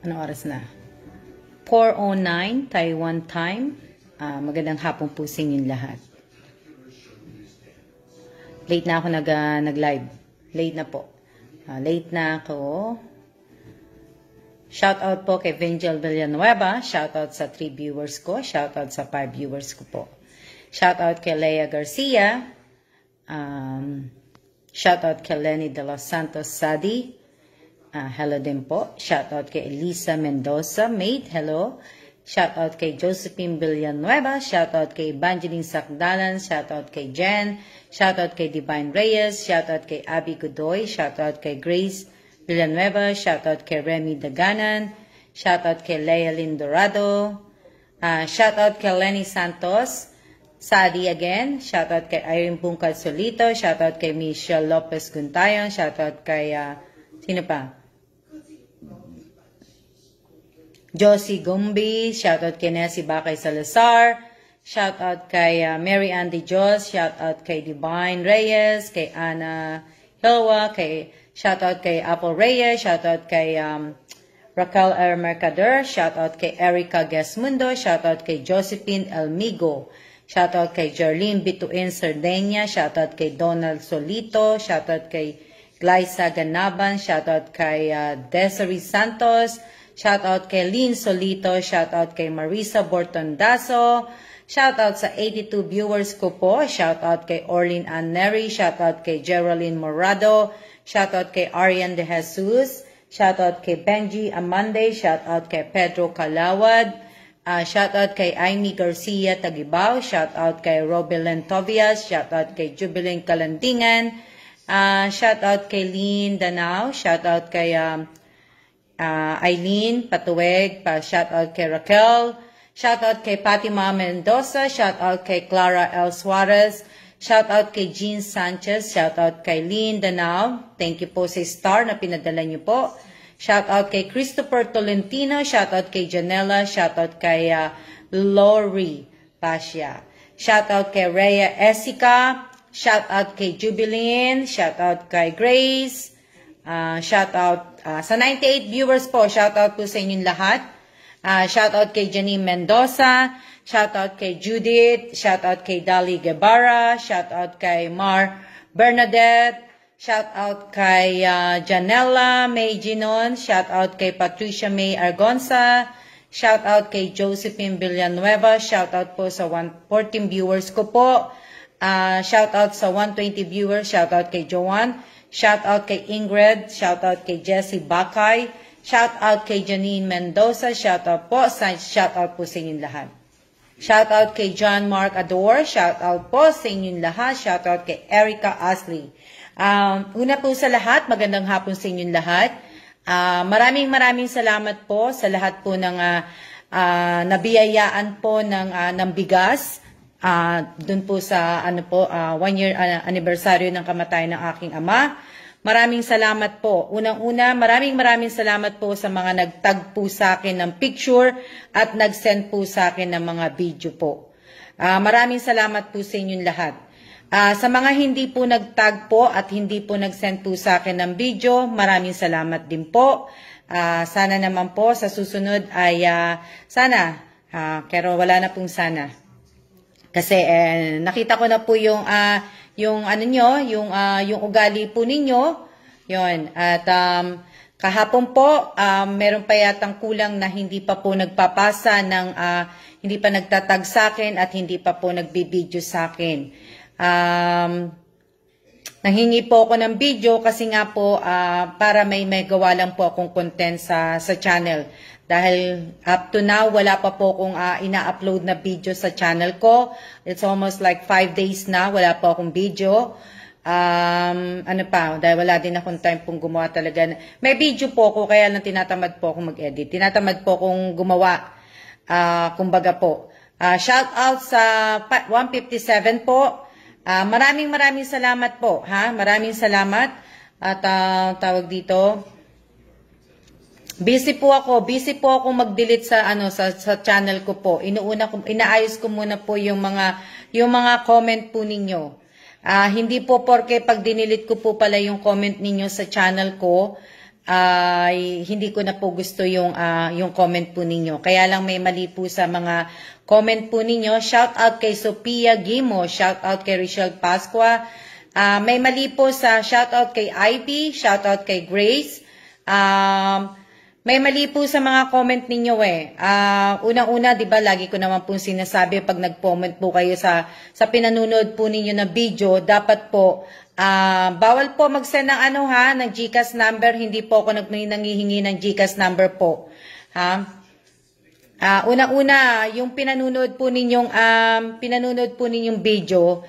Ano oras na? 4:09 Taiwan time. Magandang hapon po sa inyong lahat. Late na ako nag-live. Late na po. Late na ako. Shout out po kay Vengel Villanueva. Shout out sa 3 viewers ko. Shout out sa 5 viewers ko po. Shout out kay Lea Garcia. Shout out kay Lenny de los Santos Sadi. Hello din po. Shout out kay Elisa Mendoza. Mate, hello. Shout out kay Josephine Villanueva. Shout out kay Evangeline Sakdalan. Shout out kay Jen. Shout out kay Divine Reyes. Shout out kay Abby Godoy. Shout out kay Grace Villanueva. Shout out kay Remy Daganan. Shout out kay Lea Lindorado. Shout out kay Lenny Santos Sadi again. Shout out kay Irene Bungkal Solito. Shout out kay Michelle Lopez Guntayon. Shout out kay sino pa? Josie Gumbi, shoutout kay Nessie Bakay Salazar, shoutout kay Mary Ann De Dios, shoutout kay Divine Reyes, kay Ana Hilwa, shoutout kay Apple Reyes, shoutout kay Raquel R. Mercader, shoutout kay Erica Gesmundo, shoutout kay Josephine Elmigo, shoutout kay Jarlene Bituin Sardenia, shoutout kay Donald Solito, shoutout kay Glyza Ganaban, shoutout kay Desiree Santos, shoutout kay Lynn Solito, shoutout kay Marisa Bortondazo, shoutout sa 82 viewers ko po, shoutout kay Orlin Anneri, shoutout kay Geraldine Morado, shoutout kay Arian De Jesus, shoutout kay Benji Amande, shoutout kay Pedro Calawad, shoutout kay Amy Garcia Tagibao, shoutout kay Robelen Tobias, shoutout kay Jubilin Kalandingan, shoutout kay Lynn Danao, shoutout kay Eileen Patuweg, shoutout kay Raquel, shoutout kay Fatima Mendoza, shoutout kay Clara L. Suarez, shoutout kay Jean Sanchez, shoutout kay Lynn Danao, thank you po sa star na pinadala niyo po, shoutout kay Christopher Tolentino, shoutout kay Janela, shoutout kay Lori Pasha, shoutout kay Rhea Esica, shoutout kay Jubilin, shoutout kay Grace, shoutout sa 98 viewers po, shoutout po sa inyong lahat. Shoutout kay Janine Mendoza, shoutout kay Judith, shoutout kay Dali Guevara, shoutout kay Mar Bernadette, shoutout kay Janella May Ginon, shoutout kay Patricia May Argonza, shoutout kay Josephine Villanueva, shoutout po sa 114 viewers ko po, shoutout sa 120 viewers, shoutout kay Joanne, shoutout kay Ingrid, shoutout kay Jessie Bakay, shoutout kay Janine Mendoza, shoutout po sa inyong lahat. Shoutout kay John Mark Ador, shoutout po sa inyong lahat, shoutout kay Erica Asley. Una po sa lahat, magandang hapon sa inyong lahat. Maraming salamat po sa lahat po ng nabiyayaan po ng bigas. Doon po sa 1 year anniversary ng kamatayan ng aking ama. Maraming salamat po. Unang-una, maraming salamat po sa mga nagtag po sa akin ng picture at nag-send po sa akin ng mga video po. Maraming salamat po sa inyong lahat. Sa mga hindi po nagtag po at hindi po nag-send po sa akin ng video, maraming salamat din po. Sana naman po sa susunod ay sana, pero wala na pong sana. Kasi nakita ko na po yung yung ugali po ninyo. Yon. At kahapon po meron pa yatang kulang na hindi pa po nagpapasa ng hindi pa nagtatag sa akin at hindi pa po nagbibideo sa akin. Nanghingi po ako ng video kasi nga po para may gawa lang po akong content sa channel. Dahil up to now, wala pa po akong ina-upload na video sa channel ko. It's almost like 5 days na, wala po akong video. Dahil wala din akong time pong gumawa talaga. May video po ako, kaya lang tinatamad po akong mag-edit. Tinatamad po akong gumawa, kumbaga po. Shout out sa 157 po. Maraming salamat po. Maraming salamat. At tawag dito, busy po ako mag-delete sa channel ko po. Inaayos ko muna po yung mga comment po ninyo. Hindi po porke pag dinilit ko po pala yung comment ninyo sa channel ko, ay hindi ko na po gusto yung comment po ninyo. Kaya lang may mali po sa mga comment po ninyo. Shout out kay Sophia Gimo, shout out kay Richelle Pasqua. May mali po sa shout out kay Ivy, shout out kay Grace. May mali po sa mga comment ninyo eh. Unang-una, 'di ba, lagi ko naman po sinasabi pag nag-comment po kayo sa pinanonood po ninyo na video, dapat po bawal po mag-send ng ng GCash number, hindi po ako nanghihingi ng GCash number po. Ha? Unang-una, yung pinanonood po ninyong video,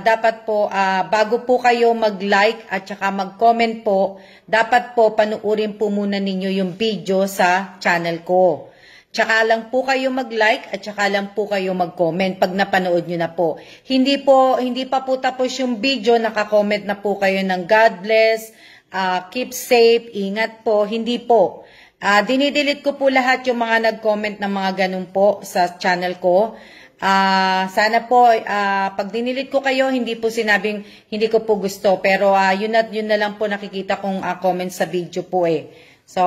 dapat po bago po kayo mag-like at saka mag-comment po, dapat po panuorin po muna ninyo yung video sa channel ko. Tsaka lang po kayo mag-like at tsaka lang po kayo mag-comment pag napanood nyo na po. Hindi pa po tapos yung video, naka-comment na po kayo ng God bless, keep safe, ingat po. Hindi po. Dinidelete ko po lahat yung mga nag-comment ng mga ganun po sa channel ko. Sana po, pag dinilit ko kayo, hindi po sinabing hindi ko po gusto. Pero yun na lang po nakikita kong comment sa video po eh. So,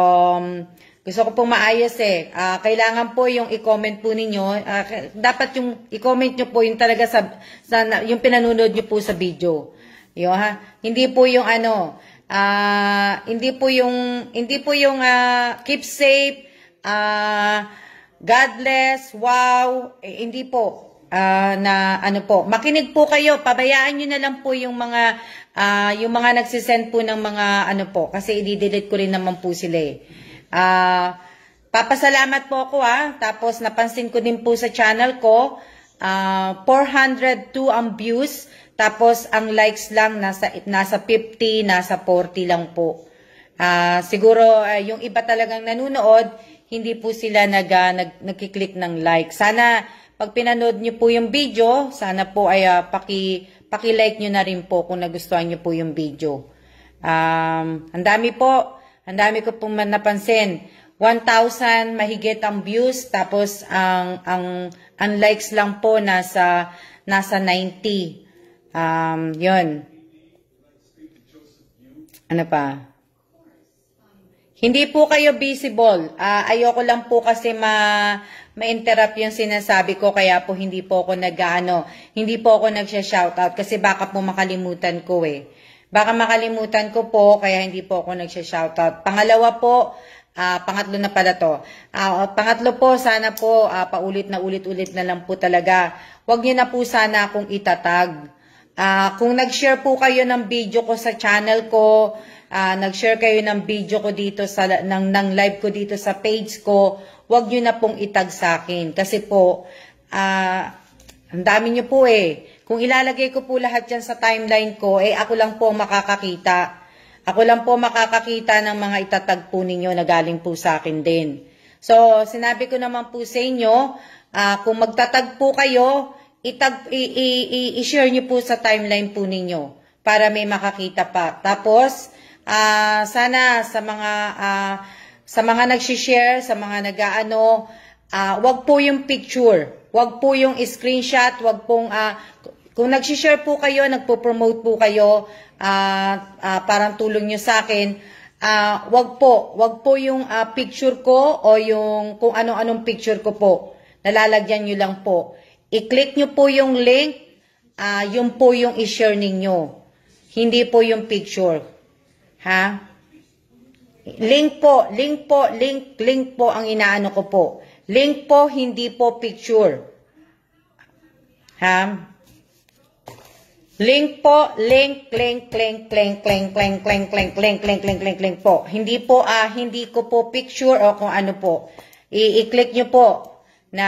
gusto ko pong maayos eh. Kailangan po yung i-comment po ninyo. Dapat yung i-comment nyo po yung talaga yung pinanonood nyo po sa video. Yo, ha? Hindi po yung hindi po yung keep safe, God bless, wow, hindi po. Makinig po kayo, pabayaan nyo na lang po yung mga nagsisend po ng mga kasi i-delete ko rin naman po sila eh. Papasalamat po ako tapos napansin ko din po sa channel ko, 402 ang views, tapos ang likes lang nasa 50, nasa 40 lang po. Siguro yung iba talagang nanonood, hindi po sila nagkiklik ng like. Sana pag pinanood nyo po yung video, sana po ay paki-like nyo na rin po kung nagustuhan nyo po yung video. Ang dami ko pong napansin. 1,000 mahigit ang views, tapos ang likes lang po nasa 90. Yun. Ano pa? Hindi po kayo visible. Ayoko lang po kasi ma-interrupt yung sinasabi ko, kaya po hindi po ako hindi po ako nagsha-shoutout kasi baka po makalimutan ko eh. Baka makalimutan ko po, kaya hindi po ako nagsha-shoutout. Pangalawa po, pangatlo na pala to. Pangatlo po, sana po, paulit na lang po talaga. Huwag niyo na po sana akong itatag. Kung nag-share po kayo ng video ko sa channel ko, nag-share kayo ng video ko dito ng live ko dito sa page ko, huwag niyo na pong itag sa akin. Kasi po, ang dami niyo po eh. Kung ilalagay ko po lahat yan sa timeline ko, ako lang po makakakita. Ako lang po makakakita ng mga itatag po ninyo na galing po sa akin din. So, sinabi ko naman po sa inyo, kung magtatag po kayo, i-share nyo po sa timeline po ninyo para may makakita pa. Tapos, sana sa mga nag-share, sa mga wag po yung picture, wag po yung screenshot, wag pong kung nag-share po kayo, nagpo-promote po kayo, parang tulong nyo sa akin, wag po yung picture ko o yung kung ano-anong picture ko po. Nalalagyan nyo lang po. I-click nyo po yung link, yun po yung i-share ninyo. Hindi po yung picture. Ha? Link po ang inaano ko po. Link po, hindi po picture. Ha? Link po, link po. Hindi ko po picture o kung ano po. I-click nyo po na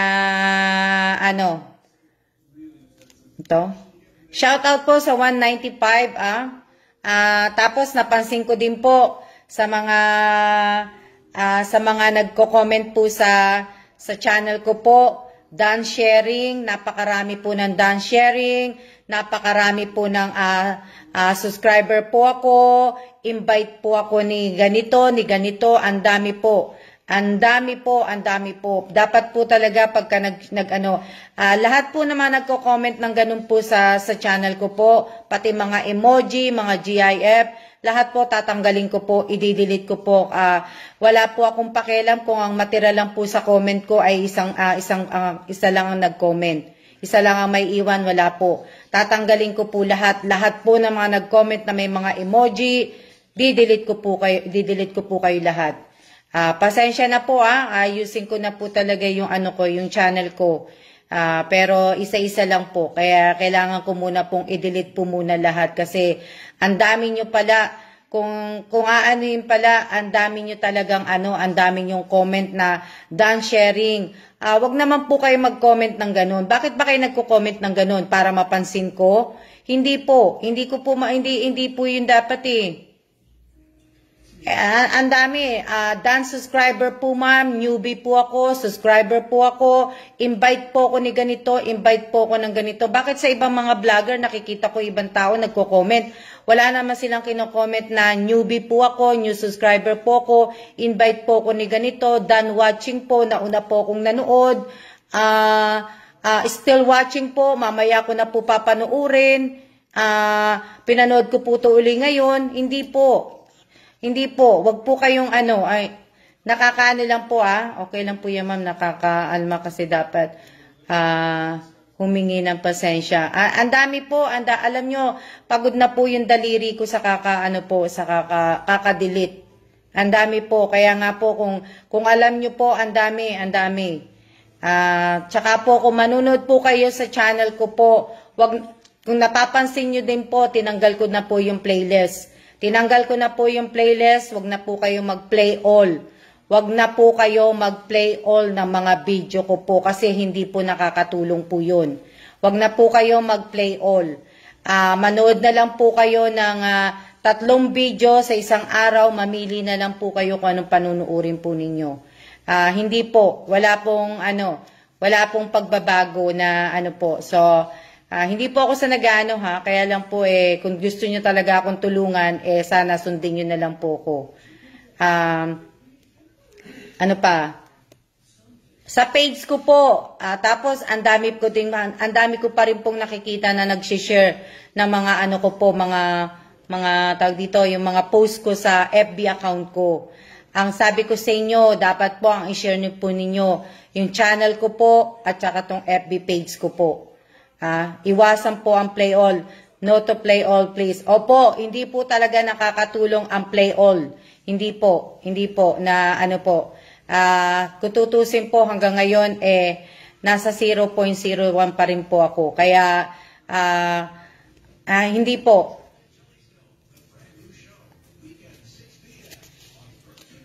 ito. Shout out po sa 195 tapos napansin ko din po sa mga nagko-comment po sa channel ko po, done sharing, napakarami po ng done sharing, napakarami po ng subscriber po ako, invite po ako ni ganito, ang dami po. Ang dami po. Dapat po talaga pagka lahat po naman nagko-comment ng ganun po sa channel ko po, pati mga emoji, mga GIF, lahat po tatanggalin ko po, i-delete ko po. Wala po akong pakialam kung ang matira lang po sa comment ko ay isa lang ang nag-comment. Isa lang ang may iwan, wala po. Tatanggalin ko po lahat. Lahat po ng mga nag-comment na may mga emoji, di-delete ko po kayo lahat. Pasensya na po ayusin ko na po talaga yung yung channel ko. Pero isa-isa lang po. Kaya kailangan ko muna pong i-delete po muna lahat kasi ang dami nyo pala, kung aanuhin pala, ang dami nyo talagang ang dami nyong comment na done sharing. Wag naman po kayo mag-comment ng ganun. Bakit ba kayo nagko-comment ng ganun? Para mapansin ko? Hindi po. Hindi po yun dapat Ang dami. Dance subscriber po ma'am. Newbie po ako. Subscriber po ako. Invite po ako ni ganito. Invite po ako ng ganito. Bakit sa ibang mga vlogger nakikita ko ibang tao nagko-comment? Wala naman silang kino-comment na newbie po ako, new subscriber po ako, invite po ako ni ganito, done watching po, nauna po akong nanood, still watching po, mamaya ko na po papanoorin, pinanood ko po ito uli ngayon, hindi po, wag po kayong nakakaano lang po okay lang po yan ma'am, nakakaalma kasi dapat, humingi ng pasensya. Ang dami po, alam nyo, pagod na po yung daliri ko sa kaka-delete. Ang dami po, kaya nga po, kung alam nyo po, ang dami. Tsaka po, kung manunod po kayo sa channel ko po, kung napapansin nyo din po, tinanggal ko na po yung playlist. Wag na po kayo mag-play all. Wag na po kayo mag-play all ng mga video ko po kasi hindi po nakakatulong po yun. Wag na po kayo mag-play all. Manood na lang po kayo ng 3 video sa isang araw, mamili na lang po kayo kung anong panunuurin po ninyo. Hindi po, wala pong pagbabago na po. So, hindi po ako sa nag-ano kaya lang po kung gusto niyo talaga akong tulungan, sana sundin niyo na lang po ko. Sa page ko po, tapos ang dami ko pa rin pong nakikita na nag-share ng mga mga tawag dito, yung mga post ko sa FB account ko. Ang sabi ko sa inyo, dapat po ang i-share niyo po ninyo yung channel ko po at saka tong FB page ko po. Iwasan po ang play all. No to play all, please. Opo, hindi po talaga nakakatulong ang play all. Hindi po na kung tutusin po hanggang ngayon nasa 0.01 pa rin po ako. Kaya hindi po.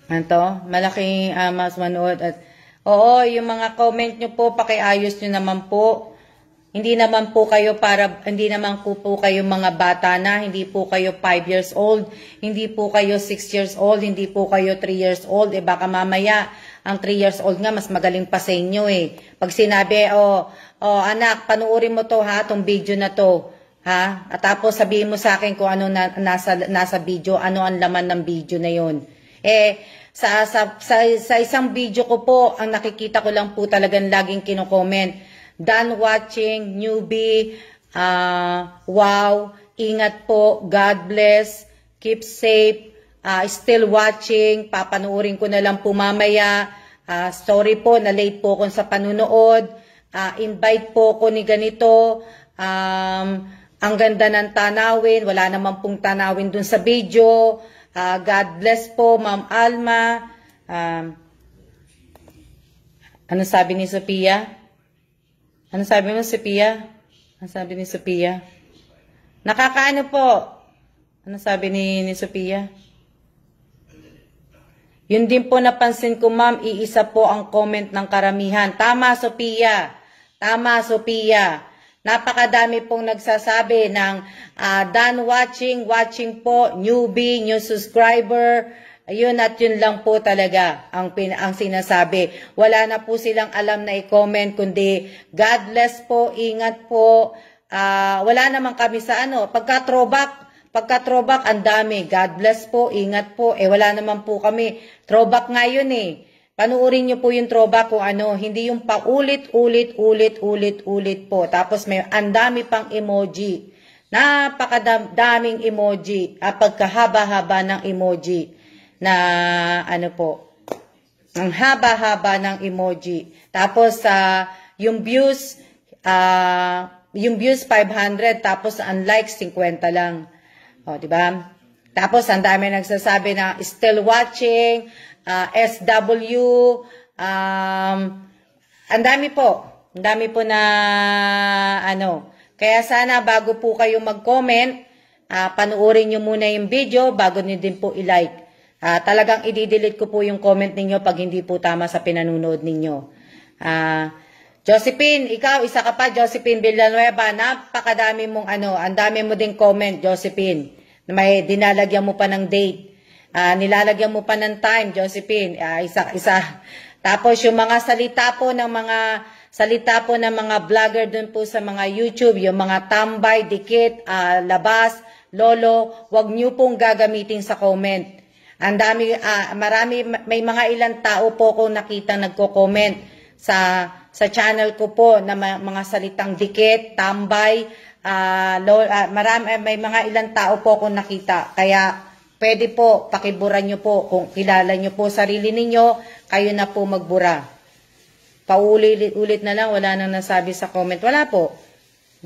Malaking mas manood at yung mga comment nyo po, pakiayos nyo naman po. Hindi naman po kayo mga bata na, hindi po kayo 5 years old, hindi po kayo 6 years old, hindi po kayo 3 years old. Baka mamaya, ang 3 years old nga, mas magaling pa sa inyo Pag sinabi, anak, panuorin mo to tong video na to, At tapos sabihin mo sa akin kung ano nasa video, ano ang laman ng video na yon. Sa isang video ko po, ang nakikita ko lang po talagang laging kino-comment, done watching, newbie, wow, ingat po, God bless, keep safe, still watching, papanoorin ko na lang po mamaya, sorry po, na late po ako sa panunood, invite po ko ni ganito, ang ganda ng tanawin, wala naman pong tanawin dun sa video, God bless po, Ma'am Alma, ano sabi ni Sophia? Ano sabi mo, Sophia? Ano sabi ni Sophia? Nakakaano po? Ano sabi ni Sophia? Yun din po napansin ko, ma'am, iisa po ang comment ng karamihan. Tama, Sophia. Tama, Sophia. Napakadami pong nagsasabi ng done watching po, newbie, new subscriber. Ayun at yun lang po talaga ang sinasabi. Wala na po silang alam na i-comment kundi God bless po, ingat po. Wala naman kami sa pagka-throwback ang dami. God bless po, ingat po. Wala naman po kami. Throwback nga yun Panuorin nyo po yung throwback kung hindi yung paulit-ulit po. Tapos may ang dami pang emoji. Napakadaming emoji, pagkahaba-haba ng emoji na ano po, ang haba-haba ng emoji. Tapos yung views 500 tapos ang likes 50 lang. O, di ba? Tapos ang dami nagsasabi na still watching, SW, ang dami po. Ang dami po na ano. Kaya sana bago po kayo mag-comment, panuorin nyo muna yung video bago nyo din po i-like. Talagang i-delete ko po yung comment ninyo pag hindi po tama sa pinanunood ninyo. Josephine, ikaw, isa ka pa, Josephine Villanueva, napakadami mong ano, ang dami mo ding comment, Josephine. May dinalagyan mo pa ng date. Nilalagyan mo pa ng time, Josephine. Isa. Tapos yung mga salita po ng mga vlogger dun po sa mga YouTube, yung mga tambay, dikit, labas, lolo, wag nyo pong gagamitin sa comment. Ang dami, may mga ilang tao po ko nakita nagko-comment sa channel ko po na mga salitang dikit, tambay, may mga ilang tao po ko nakita. Kaya pwede po, pakiburan nyo po. Kung kilala nyo po sarili ninyo, kayo na po magbura. Paulit-ulit na lang, wala nang nasabi sa comment. Wala po.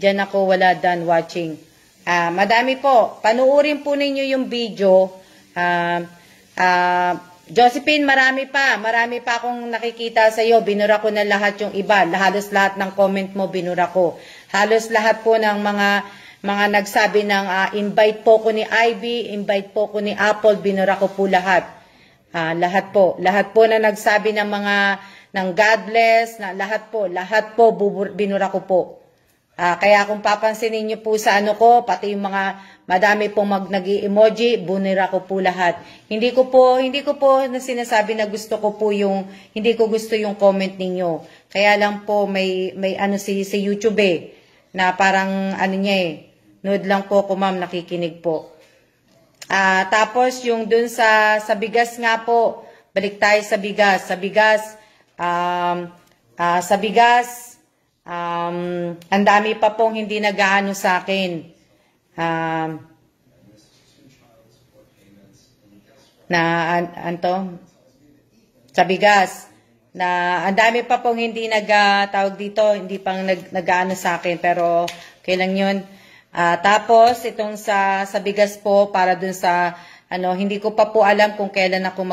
Diyan ako, wala done watching. Madami po. Panuorin po ninyo yung video. Josephine, marami pa. Marami pa akong nakikita sa iyo. Binura ko na lahat yung iba. Halos lahat ng comment mo, binura ko. Halos lahat po ng mga nagsabi ng invite po ko ni Ivy, invite po ko ni Apple, binura ko po lahat. Lahat po na nagsabi ng mga ng God bless, na lahat po binura ko po. Kaya kung papansinin niyo po sa ano ko, pati yung mga madami pong nag-emoji, bunira ko po lahat. Hindi ko po na sinasabi na gusto ko po hindi ko gusto yung comment ninyo. Kaya lang po may ano si YouTube na parang ano niya nood lang po ko ma'am, nakikinig po. Tapos yung dun sa bigas nga po, balik tayo sa bigas. Sa bigas, ang dami pa pong hindi nag-aano sa akin. Sa bigas, na ang dami pa pong hindi tawag dito, hindi pang nag-aano sa akin, pero kailan yun. Tapos, itong sa bigas po, para dun sa hindi ko pa po alam kung kailan ako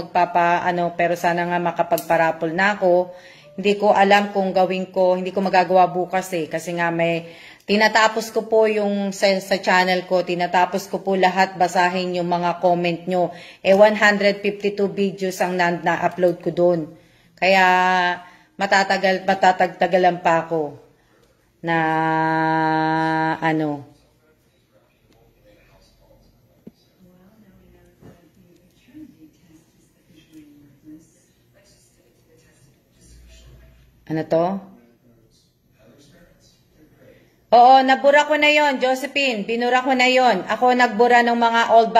pero sana nga makapagparapol na ako. Hindi ko alam kung gawin ko, hindi ko magagawa bukas kasi nga tinatapos ko po yung sa channel ko, tinatapos ko po lahat, basahin yung mga comment nyo. 152 videos ang na-upload ko doon. Kaya matatagtagalan pa ako na Ano to? Oo, nabura ko na yon, Josephine. Binura ko na yon. Ako nagbura ng mga old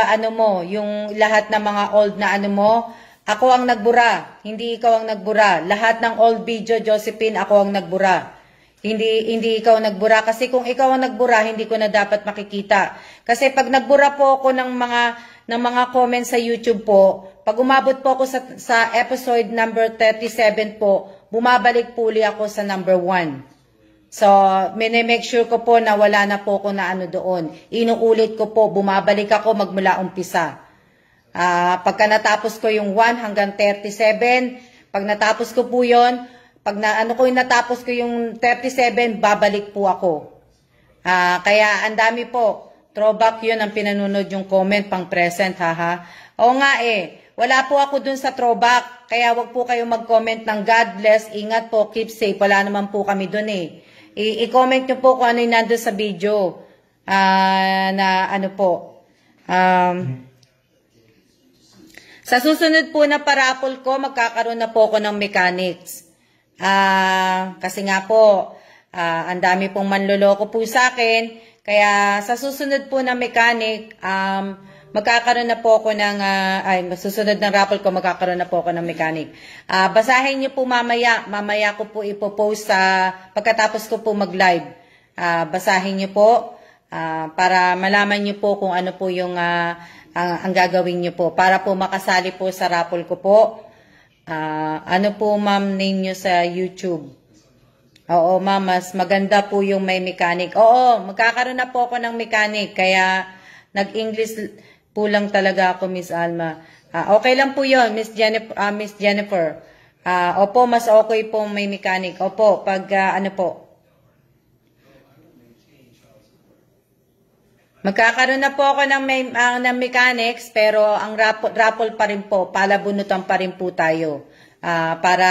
yung lahat ng mga old na ako ang nagbura. Hindi ikaw ang nagbura. Lahat ng old video, Josephine, ako ang nagbura. Hindi ikaw nagbura. Kasi kung ikaw ang nagbura, hindi ko na dapat makikita. Kasi pag nagbura po ako ng mga comments sa YouTube po, pag umabot po ako sa episode number 37 po, bumabalik po ulit ako sa number 1. So, make sure ko po na wala na po ako na doon. Inuulit ko po, bumabalik ako magmula umpisa. Pagka natapos ko yung 1 hanggang 37, pag natapos ko po yun, pag natapos ko yung 37, babalik po ako. Kaya ang dami po. Throwback yun ang pinanunod yung comment pang present, haha. Oo nga wala po ako dun sa throwback. Kaya wag po kayo mag-comment ng God bless, ingat po, keep safe. Wala naman po kami dun I-comment nyo po kung ano yung nandun sa video. Sa susunod po na parapol ko, magkakaroon na po ako ng mechanics. Kasi nga po, ang dami pong manloloko po sa akin. Kaya sa susunod po na mechanic, magkakaroon na po ako ng, susunod ng raffle ko, magkakaroon na po ako ng mechanic. Basahin niyo po mamaya. Mamaya ko po ipopost pagkatapos ko po mag-live. Basahin niyo po. para malaman nyo po kung ano po yung ang gagawin nyo po para po makasali po sa raffle ko po. Ano po ma'am name nyo sa YouTube? Oo ma'am, mas maganda po yung may mechanic. Oo, magkakaroon na po ako ng mechanic kaya nag-English po lang talaga ako, Miss Alma. Okay lang po yun, Miss Jennifer. Opo, mas okay po may mechanic. Opo, pag ano po. Magkakaroon na po ako ng mechanics, pero ang raffle pa rin po, palabunutan pa rin po tayo. Para,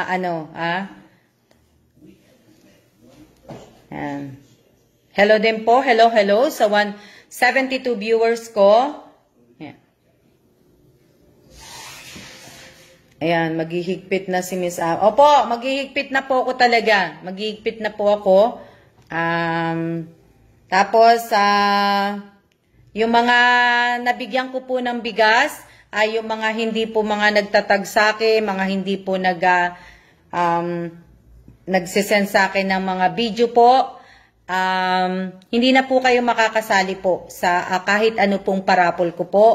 ano, hello din po, hello sa 172 viewers ko. Ayan, maghihigpit na si Miss Opo, maghihigpit na po ako talaga. Maghihigpit na po ako. Tapos, yung mga nabigyan ko po ng bigas, ay yung mga hindi po mga nagtatag sa akin, mga hindi po nagsisend sa akin ng mga video po, hindi na po kayo makakasali po sa kahit ano pong parapol ko po.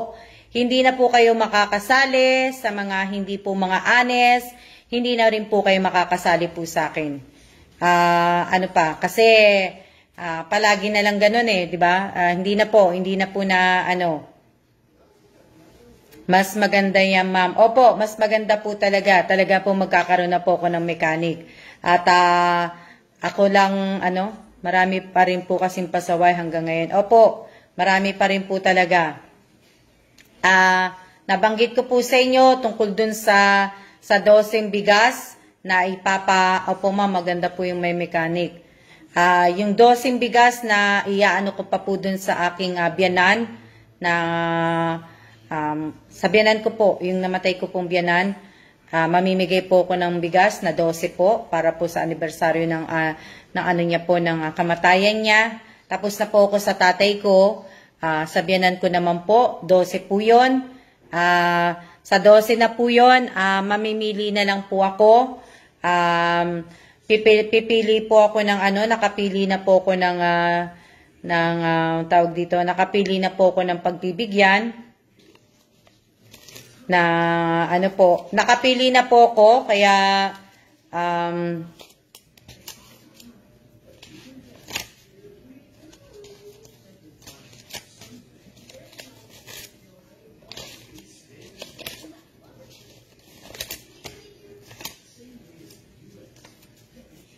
Hindi na po kayo makakasali sa mga hindi po mga honest, hindi na rin po kayo makakasali po sa akin. Ano pa, kasi palagi na lang ganun eh, di ba? Hindi na po na ano. Mas maganda yan, ma'am. Opo, mas maganda po talaga. Talaga po magkakaroon na po ako ng mechanic. At ako lang, ano, marami pa rin po kasing pasaway hanggang ngayon. Opo, marami pa rin po talaga. Nabanggit ko po sa inyo tungkol dun sa dosing bigas na opo ma'am, maganda po yung may mechanic. Yung dosing bigas na iaano ko pa po dun sa aking biyanan na sa biyanan ko po, yung namatay ko pong biyanan, mamimigay po ako ng bigas na 12 po para po sa anibersaryo ng ano niya po, ng kamatayan niya. Tapos na po ako sa tatay ko, sa biyanan ko naman po, 12 po yun. Sa 12 na po yun, mamimili na lang po ako. Pipili po ako ng ano, nakapili na po ako ng tawag dito, nakapili na po ako ng pagbibigyan na ano po, nakapili na po ako, kaya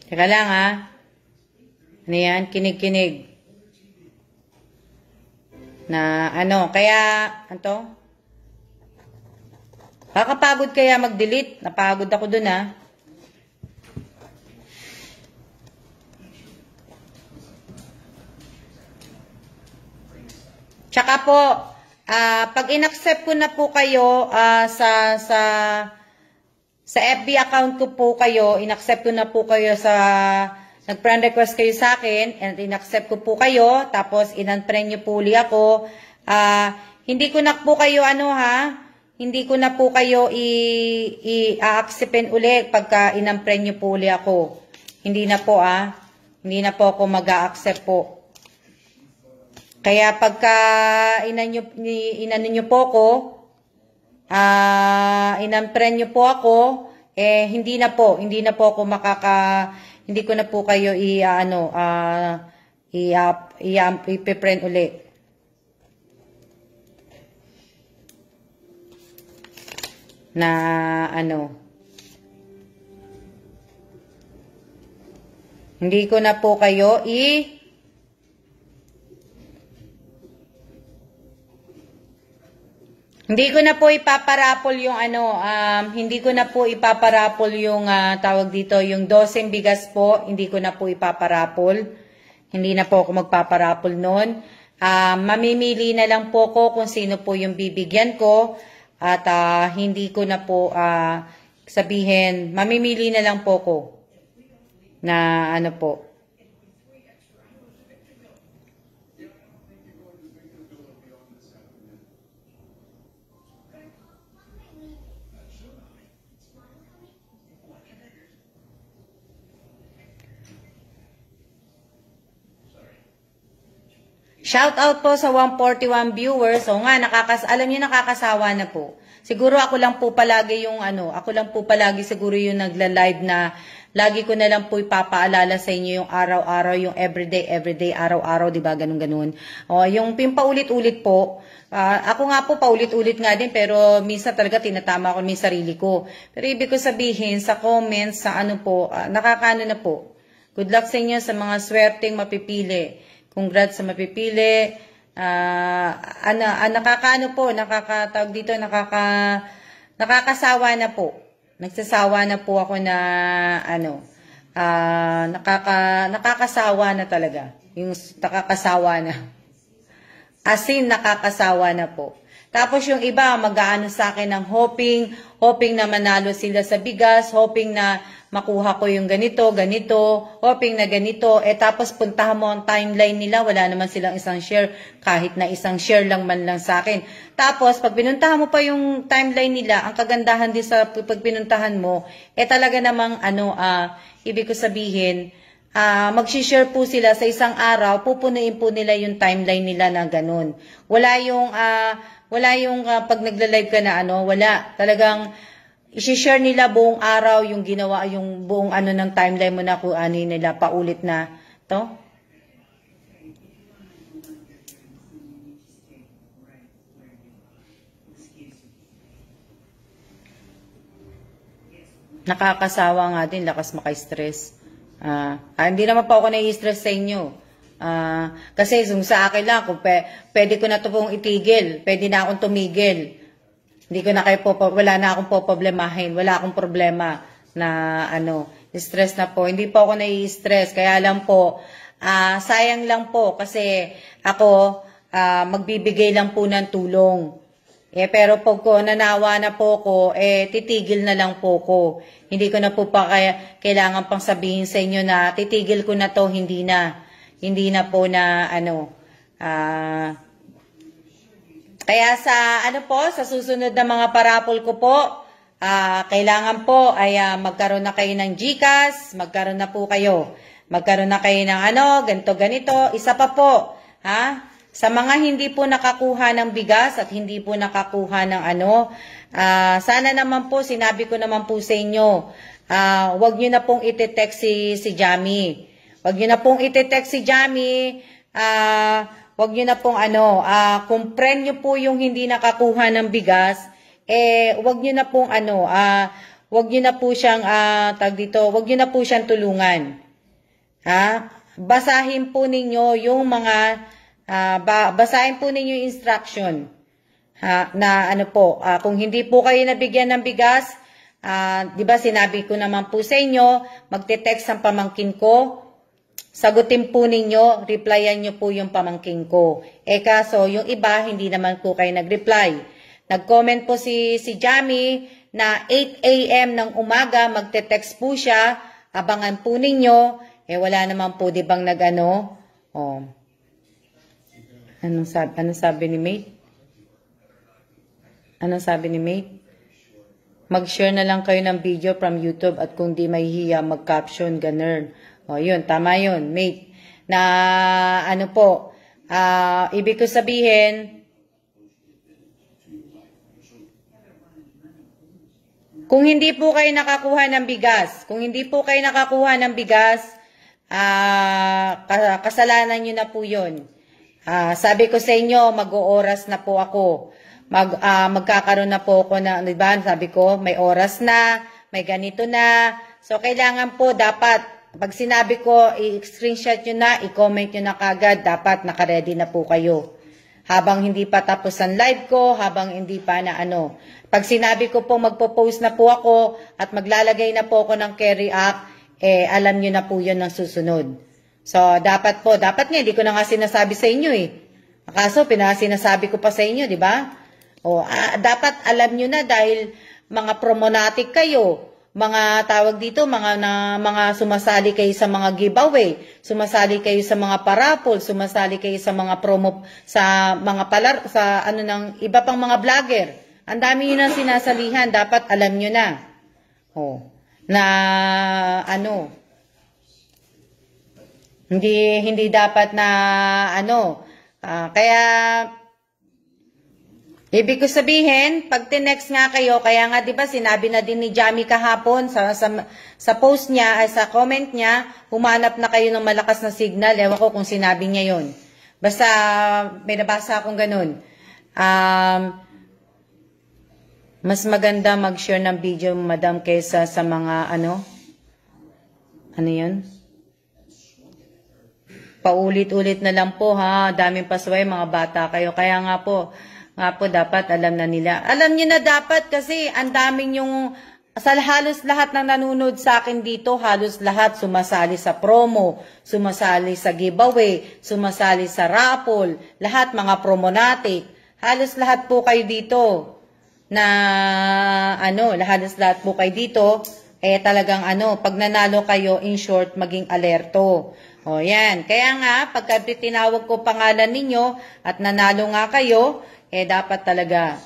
teka lang ano yan, kinig-kinig na ano, kaya ano, kakapagod kaya mag-delete, napagod ako dun Tsaka po, pag in-accept ko na po kayo sa FB account ko po kayo, in-accept ko na po kayo nag-friend request kayo sa akin, and in-accept ko po kayo, tapos in-unfriend nyo po uli ako. Hindi ko na po kayo hindi ko na po kayo i-acceptin uli pagka in-unfriend nyo po uli ako. Hindi na po hindi na po ako mag-a-accept po. Kaya pagka inano nyo po ako, in-unfriend nyo po ako, hindi na po ako hindi ko na po kayo i-friend uli. Na hindi ko na po kayo hindi ko na po ipaparapol yung hindi ko na po ipaparapol yung tawag dito, yung 12 bigas po, hindi ko na po ipaparapol. Hindi na po ako magpaparapol noon. Mamimili na lang po ko kung sino po yung bibigyan ko, at hindi ko na po sabihin, mamimili na lang po ko na ano po. Shout out po sa 141 viewers. O nga, alam niyo nakakasawa na po. Siguro ako lang po palagi ako lang po palagi siguro yung nagla-live na lagi ko na lang po ipapaalala sa inyo yung araw-araw, yung everyday, araw-araw, di ba? Ganun-ganun. O, yung paulit-ulit po. Ako nga po paulit-ulit nga din, pero minsan talaga tinatama ko yung sarili ko. Pero ibig ko sabihin, sa comments, sa nakakaano na po. Good luck sa inyo sa mga swerteng mapipili. Congrats sa mapipili. Nakakatawag dito, nakakasawa na po. Nagsasawa na po ako na, nakakasawa na talaga. Yung nakakasawa na. As in, nakakasawa na po. Tapos yung iba, mag-aano sa akin ng hoping na manalo sila sa bigas, hoping na makuha ko yung ganito, hoping na ganito. Tapos puntahan mo ang timeline nila, wala naman silang isang share, kahit na isang share lang man lang sa akin. Tapos, pag pinuntahan mo pa yung timeline nila, ang kagandahan din sa pag pinuntahan mo, talaga namang, ibig ko sabihin, mag-share po sila sa isang araw, pupunuin po nila yung timeline nila na ganun. Wala yung pag nagla-live ka na wala. Talagang i-share nila buong araw yung ginawa, yung buong ng timeline mo na kung ano nila, paulit na to. Nakakasawa nga din, lakas maka-stress. Hindi naman po ako nai-stress sa inyo. Kasi sa akin lang, kung pwede ko na ito pong itigil, pwede na akong tumigil. Hindi ko na wala na akong poproblemahin, wala akong problema na stress na po. Hindi po ako nai-stress, kaya lang po, sayang lang po kasi ako, magbibigay lang po ng tulong. Pero pag nanawa na po ko, titigil na lang po ko. Hindi ko na po kailangan pang sabihin sa inyo na titigil ko na to, hindi na. Hindi na po na kaya sa sa susunod na mga parapol ko po, kailangan po ay magkaroon na kayo ng GCash, magkaroon na po kayo. Magkaroon na kayo ng ganito. Isa pa po, sa mga hindi po nakakuha ng bigas at hindi po nakakuha ng sana naman po, sinabi ko naman po sa inyo, wag nyo na pong iti-text si Jamie. Wag nyo na pong iti-text si Jamie, wag nyo na pong kung friend nyo po yung hindi nakakuha ng bigas, wag nyo na pong wag nyo na po siyang, wag nyo na po siyang tulungan. Basahin po ninyo yung mga, basahin po ninyo yung instruction. Na kung hindi po kayo nabigyan ng bigas, di ba sinabi ko naman po sa inyo, magte-text ang pamangkin ko, sagutin po ninyo, replyan nyo po yung pamangkin ko. Kaso yung iba, hindi naman po kayo nag-reply. Nag-comment po si Jamie na 8 AM ng umaga, magte-text po siya, abangan po ninyo, wala naman po, di bang Anong sabi ni Mate? Anong sabi ni Mate? Mag-share na lang kayo ng video from YouTube at kung di mahihiya, mag-caption, ganun. Yun, tama yun, Mate. Na, ibig ko sabihin, kung hindi po kayo nakakuha ng bigas, kasalanan nyo na po yun. Sabi ko sa inyo, mag-ooras na po ako. Magkakaroon na po ako na, diba? Sabi ko, may oras na, may ganito na. So, kailangan po, dapat, pag sinabi ko, i-screenshot nyo na, i-comment nyo na kagad, dapat naka-ready na po kayo. Habang hindi pa tapos ang live ko, habang hindi pa na Pag sinabi ko po, magpo-post na po ako, at maglalagay na po ako ng carry app, alam nyo na po yun ng susunod. So, dapat nga, hindi ko na nga sinasabi sa inyo Kaso, sinasabi ko pa sa inyo, di ba? Dapat alam nyo na dahil mga promonatic kayo, mga tawag dito, mga sumasali kayo sa mga giveaway, sumasali kayo sa mga parapol, sumasali kayo sa mga promo, sa mga ng iba pang mga vlogger. Ang dami nyo nang sinasalihan, dapat alam nyo na. Hindi dapat na Kaya, ibig ko sabihin, pag tinext nga kayo, kaya nga 'di ba sinabi na din ni Jamie kahapon sa post niya, ay sa comment niya, humanap na kayo ng malakas na signal. Ewan ko kung sinabi niya 'yon. Basta may nabasa akong ganun. Mas maganda mag-share ng video, madam, kaysa sa mga ano 'yun? Paulit-ulit na lang po ha, daming pasaway, mga bata kayo. Kaya nga po dapat alam na nila. Alam niyo na dapat kasi ang daming yung, halos lahat ng nanonood sa akin dito, halos lahat sumasali sa promo, sumasali sa giveaway, sumasali sa raffle, lahat mga promonatic. Halos lahat po kayo dito na halos lahat po kayo dito, talagang pag nanalo kayo, in short, maging alerto. O yan, kaya nga, pagka tinawag ko pangalan ninyo at nanalo nga kayo, dapat talaga,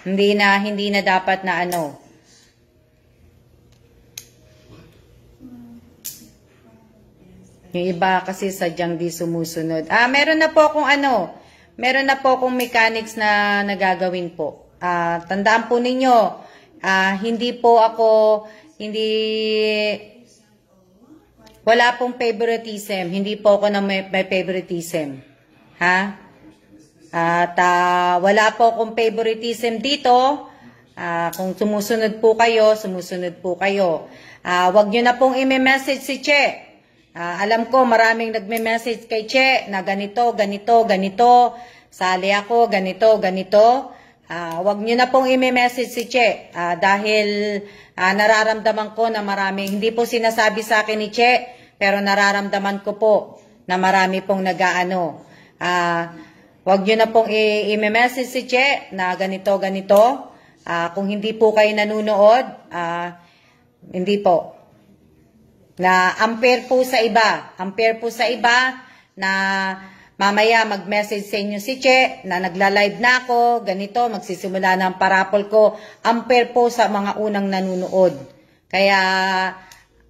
hindi na dapat na yung iba kasi sadyang di sumusunod. Meron na po akong mechanics na nagagawin po. Tandaan po ninyo, wala pong favoritism. Hindi po ako na may favoritism. Ha? At wala po akong favoritism dito. Kung sumusunod po kayo, sumusunod po kayo. Wag nyo na pong i-message si Che. Alam ko maraming nagme-message kay Che na ganito, ganito, ganito. Sali ako, ganito, ganito. Wag nyo na pong i-message si Che. Dahil nararamdaman ko na maraming, hindi po sinasabi sa akin ni Che, pero nararamdaman ko po na marami pong wag nyo na pong i-message si Che na ganito, ganito. Kung hindi po kayo nanunood, hindi po. Na unfair po sa iba. Unfair po sa iba na mamaya mag-message sa inyo si Che na nagla-live na ako, ganito, magsisimula na ang parapol ko. Unfair po sa mga unang nanunood. Kaya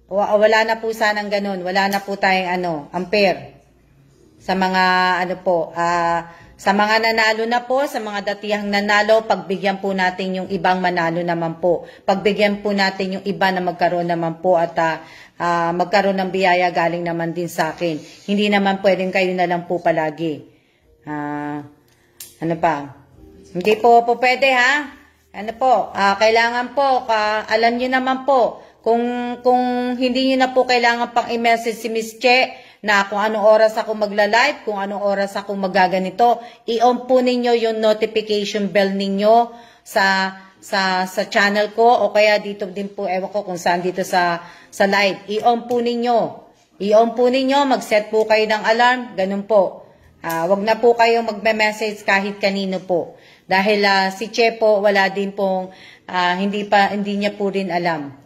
wala na po sanang ganun. Wala na po tayong unfair. Sa mga sa mga nanalo na po, sa mga datihang nanalo, pagbigyan po natin yung ibang manalo naman po. Pagbigyan po natin yung iba na magkaroon naman po at magkaroon ng biyaya galing naman din sa akin. Hindi naman pwedeng kayo na lang po palagi. Hindi po pwede ha. Kailangan po, alam nyo naman po, kung hindi nyo na po kailangan pang i-message si Miss Che, na kung anong oras ako magla-live, kung anong oras ako magaganito, i-on po ninyo yung notification bell ninyo sa channel ko o kaya dito din po, ewan ko kung saan dito sa live. I-on po ninyo. I-on po ninyo, mag-set po kayo ng alarm, ganun po. Wag na po kayong magme-message kahit kanino po. Dahil si Che po, wala din pong, hindi niya po rin alam.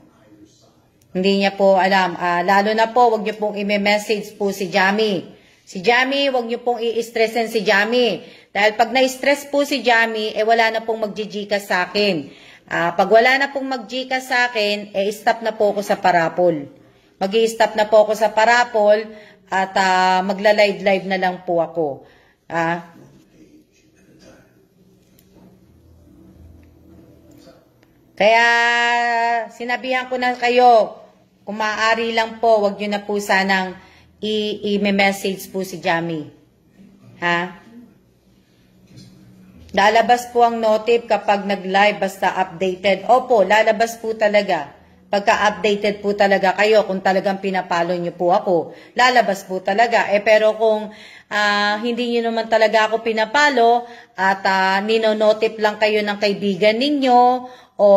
Hindi niya po alam. Lalo na po, wag niyo pong i-message po si Jamie. Si Jamie, wag niyo pong i-stressin si Jamie. Dahil pag na-stress po si Jamie, wala na pong mag-Gcash sa akin. Pag wala na pong mag-Gcash sa akin, stop na po ako sa parapol. Mag-i-stop na po ako sa parapol at magla-live na lang po ako. Kaya sinabihan ko na kayo, kung maaari lang po, wag nyo na po sanang i-message po si Jamie. Lalabas po ang notif kapag nag-live, basta updated. Opo, lalabas po talaga. Pagka-updated po talaga kayo, kung talagang pinapalo nyo po ako, lalabas po talaga. Pero kung hindi nyo naman talaga ako pinapalo at ninonotif lang kayo ng kaibigan ninyo, o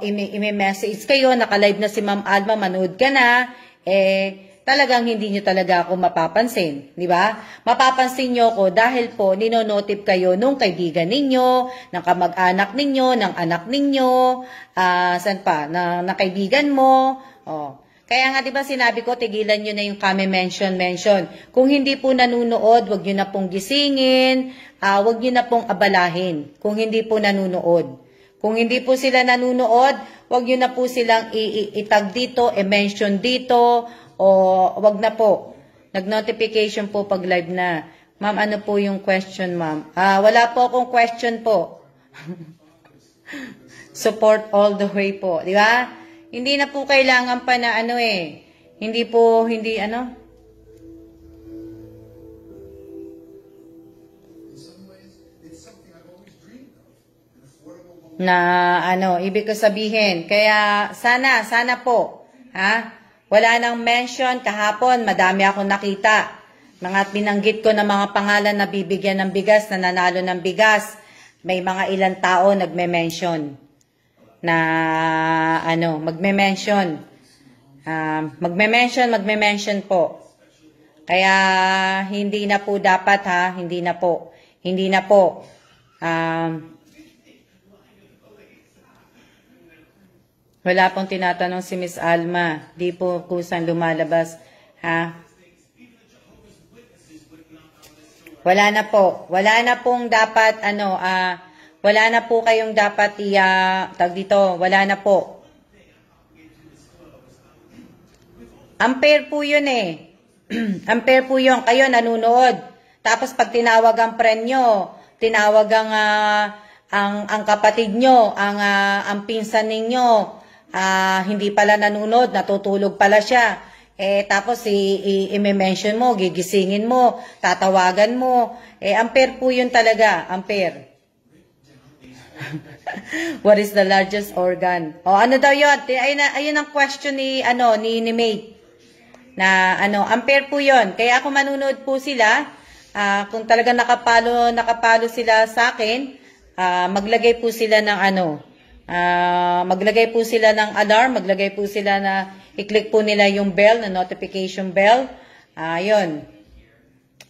i-message kayo, naka-live na si Ma'am Alma, manood ka na, talagang hindi nyo talaga ako mapapansin. Di ba? Mapapansin nyo ko dahil po ninonotif kayo nung kaibigan ninyo, ng kamag-anak ninyo, ng anak ninyo, saan pa, na kaibigan mo. Kaya nga, di ba sinabi ko, tigilan nyo na yung kami mention. Kung hindi po nanunood, wag nyo na pong gisingin, wag nyo na pong abalahin kung hindi po nanunood. Kung hindi po sila nanunood, wag nyo na po silang itag dito, i-mention dito, o wag na po. Nag-notification po pag live na. Ma'am, ano po yung question, ma'am? Wala po akong question po. Support all the way po. Di ba? Hindi na po kailangan pa na ano eh. Hindi po, hindi ano. Na ano, ibig ko sabihin. Kaya sana po, ha? Wala nang mention kahapon, madami akong nakita. Mga binanggit ko na mga pangalan na bibigyan ng bigas, na nanalo ng bigas. May mga ilang tao nagme-mention na ano, magme-mention. Magme-mention po. Kaya hindi na po dapat ha, hindi na po. Hindi na po. Wala pong tinatanong si Miss Alma. Di po kusang lumalabas. Ha? Wala na po. Wala na pong dapat, ano, wala na po kayong dapat tag dito. Wala na po. Unfair po yun eh. Unfair po yun. Kayo nanunood. Tapos pag tinawag ang friend nyo, tinawag ang kapatid nyo, ang pinsan ninyo, hindi pala nanonood, natutulog pala siya. Tapos i-mention mo, gigisingin mo, tatawagan mo. Unfair po yun talaga, unfair. What is the largest organ? Ano daw yun? Ayun ang question ni Mate. Na unfair po yun. Kaya kung manunood po sila, kung talaga nakapalo sila sa akin, maglagay po sila ng maglagay po sila ng alarm, maglagay po sila na i-click po nila yung bell, na notification bell. Yun.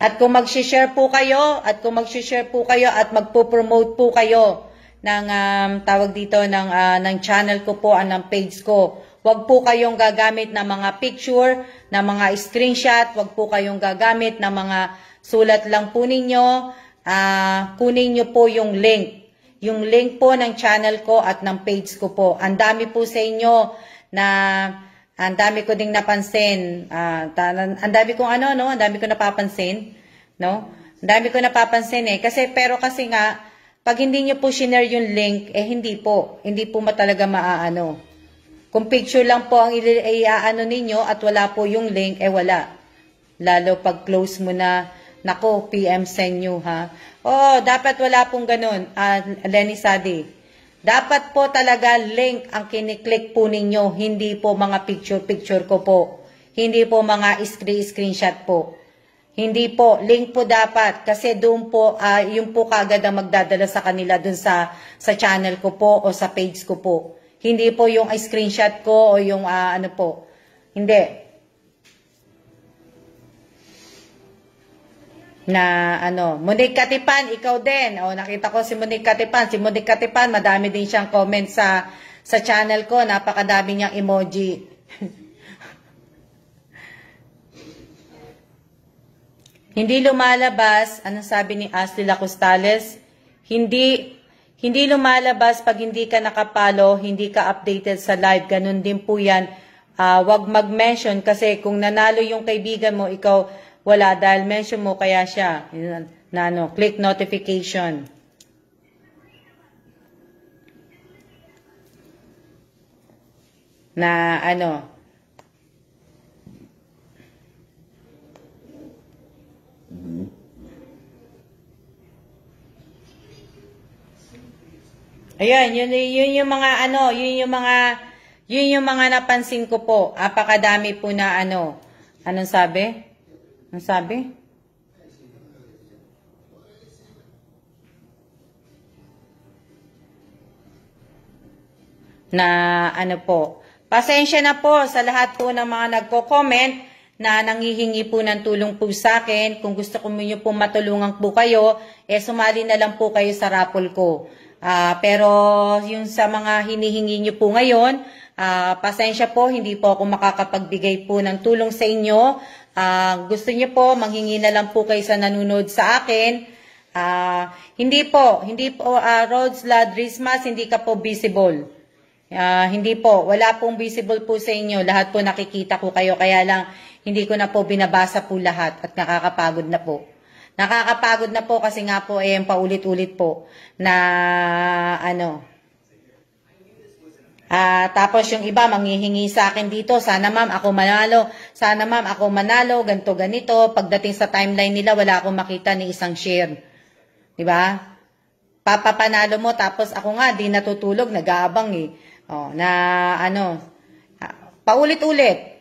At kung mag-share po kayo, at magpo-promote po kayo ng tawag dito ng channel ko po, ng page ko. Huwag po kayong gagamit ng mga picture, ng mga screenshot, huwag po kayong gagamit ng mga sulat lang po ninyo. Kunin nyo po yung link. Yung link po ng channel ko at ng page ko po. Ang dami po sa inyo na ang dami ko ding napansin. Ang dami kong ang dami ko napapansin, no? Ang dami ko napapansin eh. Kasi nga, pag hindi nyo po share yung link, hindi po talaga maaano. Kung picture lang po ang iaano ninyo at wala po yung link, wala. Lalo pag close mo na, nako, PM send nyo ha. Dapat wala pong ganun, Lenny Sadi. Dapat po talaga link ang kiniklik po ninyo, hindi po mga picture ko po. Hindi po mga screenshot po. Hindi po, link po dapat. Kasi doon po, yung po kagad ang magdadala sa kanila doon sa channel ko po o sa page ko po. Hindi po yung screenshot ko o yung po. Hindi. Na Monique Katipan, ikaw din. Nakita ko si Monique Katipan. Si Monique Katipan, madami din siyang comment sa channel ko. Napakadami niyang emoji. Hindi lumalabas, anong sabi ni Ashley Lacostales? Hindi lumalabas pag hindi ka nakapalo, hindi ka updated sa live. Ganun din po yan. Wag mag-mention kasi kung nanalo yung kaibigan mo, ikaw wala dahil mention mo kaya siya. Click notification. Na Ayun, yun yung mga yun yung mga napansin ko po. Apakadami po na Anong sabi? Anong sabi? Na po. Pasensya na po sa lahat po ng mga nagko-comment na nanghihingi po ng tulong po sa akin. Kung gusto ko niyo po matulungan po kayo, sumali na lang po kayo sa raffle ko. Pero yung sa mga hinihingi niyo po ngayon, pasensya po, hindi po ako makakapagbigay po ng tulong sa inyo. Gusto niyo po, manghingi na lang po kayo sa nanonood sa akin. Hindi po, Rhodes Ladrismas, hindi ka po visible. Hindi po, wala pong visible po sa inyo. Lahat po nakikita ko kayo, kaya lang hindi ko na po binabasa po lahat at nakakapagod na po. Nakakapagod na po kasi nga po paulit-ulit po na ano. Tapos yung iba manghihingi sa akin dito, sana ma'am ako manalo, sana ma'am ako manalo, ganito ganito. Pagdating sa timeline nila wala akong makita ni isang share. 'Di ba? Papapanalo mo tapos ako nga di natutulog, nag-aabang na ano. Paulit-ulit.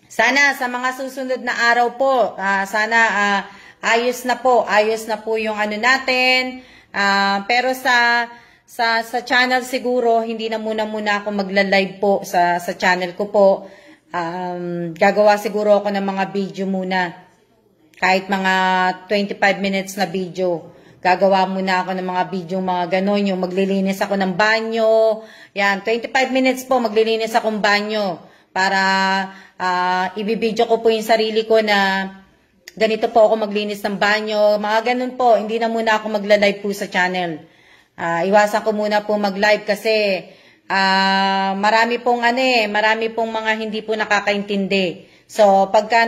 Sana sa mga susunod na araw po, sana ayos na po yung ano natin. Pero sa channel siguro, hindi na muna ako magla-live po sa channel ko po. Gagawa siguro ako ng mga video muna. Kahit mga 25 minutes na video. Gagawa muna ako ng mga video, mga ganon, yung maglilinis ako ng banyo. Yan, 25 minutes po maglilinis akong banyo. Para ibibidyo ko po yung sarili ko na ganito po ako maglinis ng banyo. Mga ganun po, hindi na muna ako magla-live po sa channel. Iwasan ko muna po mag-live kasi marami pong marami pong mga hindi po nakakaintindi. So, pagka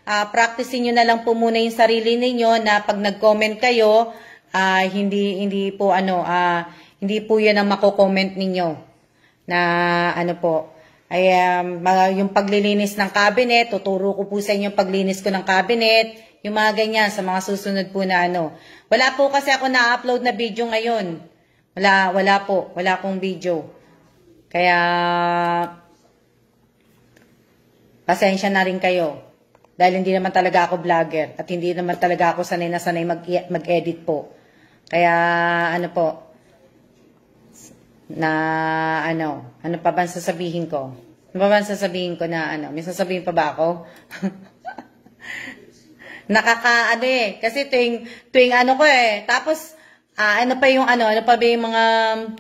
practicing nyo na lang po muna yung sarili ninyo na pag nag-comment kayo, hindi po hindi po yan ang mako-comment ninyo na ano po. Yung paglilinis ng cabinet, tuturo ko po sa inyo yung paglinis ko ng cabinet, yung mga ganyan sa mga susunod po na Wala po kasi ako na-upload na video ngayon. Wala po. Wala akong video. Kaya, pasensya na rin kayo. Dahil hindi naman talaga ako vlogger at hindi naman talaga ako sanay na sanay mag-edit po. Kaya, ano pa ba sasabihin ko? Ano pa ba sasabihin ko na may sasabihin pa ba ako? Kasi tuwing tapos, ano pa ba yung mga,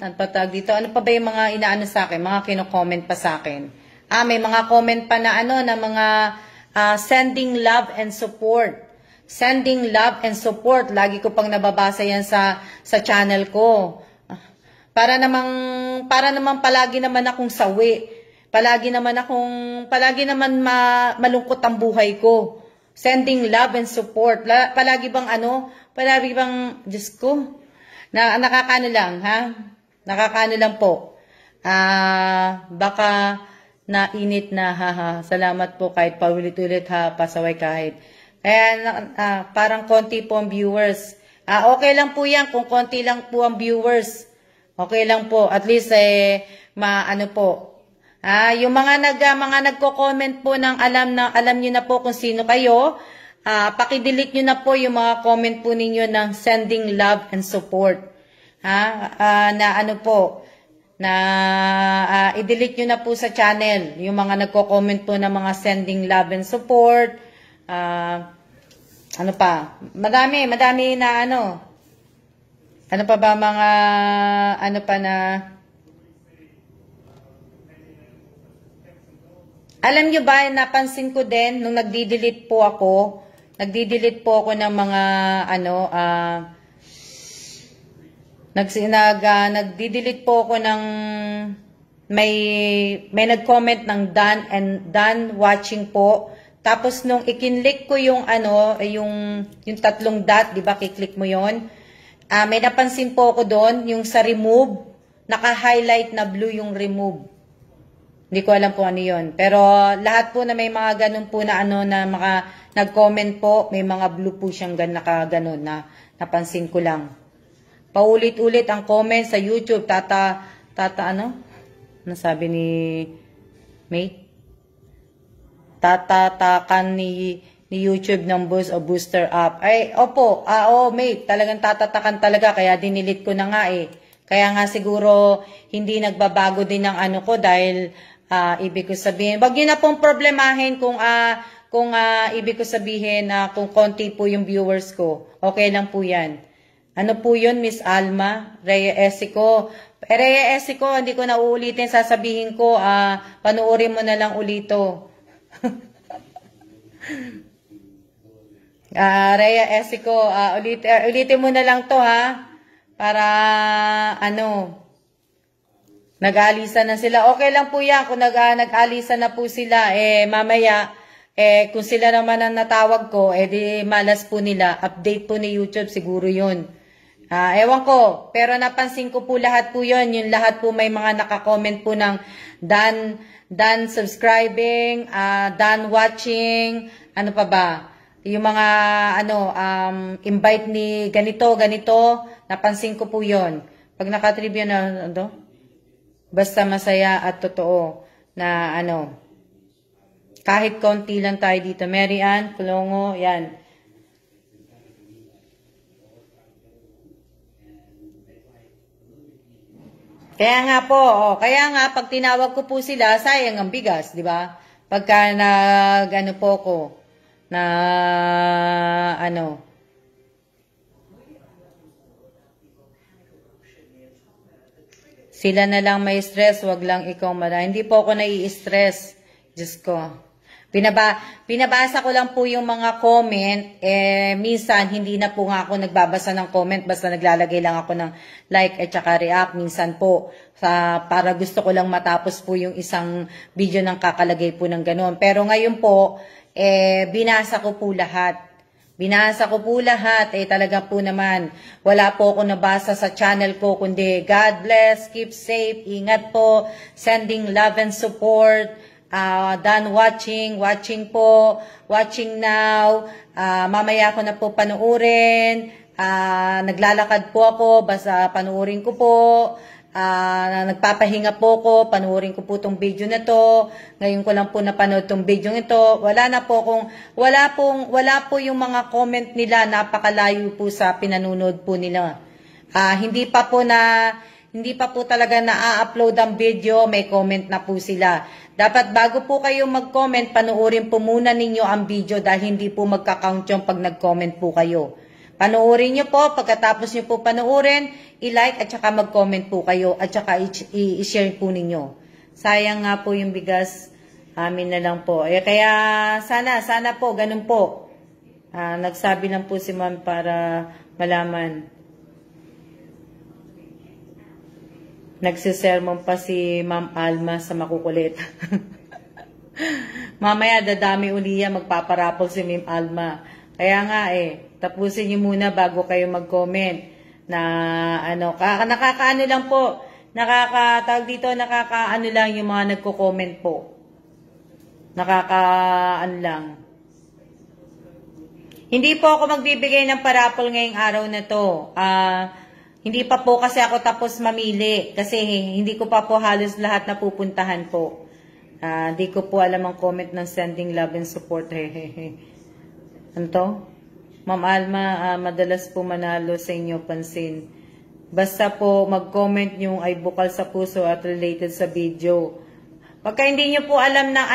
ano pa ba yung mga inaano sa akin, mga kino-comment pa sa akin. May mga comment pa na na mga, sending love and support. Sending love and support. Lagi ko pang nababasa yan sa channel ko. Para naman palagi naman akong sawi. Palagi naman malungkot ang buhay ko. Sending love and support. Palagi bang, Diyos ko, nakakano lang, ha? Nakakano lang po. Baka nainit na, haha. Salamat po kahit paulit-ulit, ha, pasaway kahit. Kaya, parang konti po ang viewers. Okay lang po yan, kung konti lang po ang viewers. Okay lang po. At least, po. Yung mga nagko-comment po ng alam niyo na po kung sino kayo, paki-delete niyo na po yung mga comment po ninyo ng sending love and support. I-delete niyo na po sa channel yung mga nagko-comment po ng mga sending love and support. Madami na Ano pa ba mga, Alam nyo ba, napansin ko din, nung nagdi-delete po ako ng mga, nagdi-delete po ako ng, may nag-comment ng done watching po. Tapos nung ikinlik ko yung, yung tatlong dot, di ba, kiklik mo yon. May napansin po ako doon, yung sa remove, naka-highlight na blue yung remove. Hindi ko alam po ano yun. Pero lahat po na may mga ganun po na na mga nag-comment po, may mga blue po siyang nakaganon na napansin ko lang. Paulit-ulit ang comment sa YouTube, nasabi ni Mate? Tatatakan ni YouTube ng boost o booster up. Ay, opo, Mate, talagang tatatakan talaga, kaya dinilit ko na nga Kaya nga siguro hindi nagbabago din ang ko dahil ibig ko sabihin, wag niyo na pong problemahin kung ibig ko sabihin na kung konti po yung viewers ko. Okay lang po yan. Ano po yun, Miss Alma? Rhea Esico. Rhea Esico, hindi ko na uulitin. Sasabihin ko, panuorin mo na lang ulito. Rhea Esico, ulitin mo na lang to, ha? Para, nag-aalisan na sila. Okay lang po yan kung nag-aalisan na po sila. Mamaya, Eh, kung sila naman ang natawag ko, eh di malas po nila. Update po ni YouTube, siguro yun. Ewan ko, pero napansin ko po lahat po yun. Yung lahat po may mga nakakomment po ng done subscribing, done watching, ano pa ba? Yung mga, invite ni ganito, napansin ko po yun. Pag nakatribute na, basta masaya at totoo na, kahit konti lang tayo dito. Mary Ann, Kulongo, yan. Kaya nga po, kaya nga pag tinawag ko po sila, sayang ang bigas, di ba? Pagka po ko, sila na lang may stress, wag lang ikaw Hindi po ako nai-stress, Diyos ko. Binabasa ko lang po yung mga comment, minsan hindi na po nga ako nagbabasa ng comment, basta naglalagay lang ako ng like at saka react, minsan po, para gusto ko lang matapos po yung isang video ng kakalagay po ng gano'n. Pero ngayon po, binasa ko po lahat. Talaga po naman, wala po ako nabasa sa channel ko, kundi God bless, keep safe, ingat po, sending love and support, done watching po, watching now, mamaya ko na po panuurin, naglalakad po ako, basta panuurin ko po, nagpapahinga po ko, panuurin ko po tong video na to, ngayon ko lang po napanood tong video ito, wala po yung mga comment nila, napakalayo po sa pinanonood po nila. Hindi pa po talaga na-upload ang video, may comment na po sila. Dapat bago po kayo mag-comment, panuorin po muna ninyo ang video dahil hindi po magka-count yung pag nag-comment po kayo. Panuorin nyo po, pagkatapos nyo po panuorin, i-like at saka mag-comment po kayo at saka i-share po ninyo. Sayang nga po yung bigas, amin na lang po. Kaya sana po, ganun po. Nagsabi lang po si ma'am para malaman. Nagsisermon pa si Ma'am Alma sa makukulit. Mamaya dadami uli yan, magpaparapol si Ma'am Alma. Kaya nga tapusin niyo muna bago kayo mag-comment na nakakaano lang po, nakakaano lang yung mga nagko-comment po. Nakakaano lang. Hindi po ako magbibigay ng parapol ngayong araw na to. Hindi pa po kasi ako tapos mamili kasi hindi ko pa po halos lahat na pupuntahan po. Hindi ko po alam ang comment ng sending love and support. Ano to? Ma'am Alma, madalas po manalo sa inyo pansin. Basta po mag-comment yung ay bukal sa puso at related sa video. Pagka hindi nyo po alam na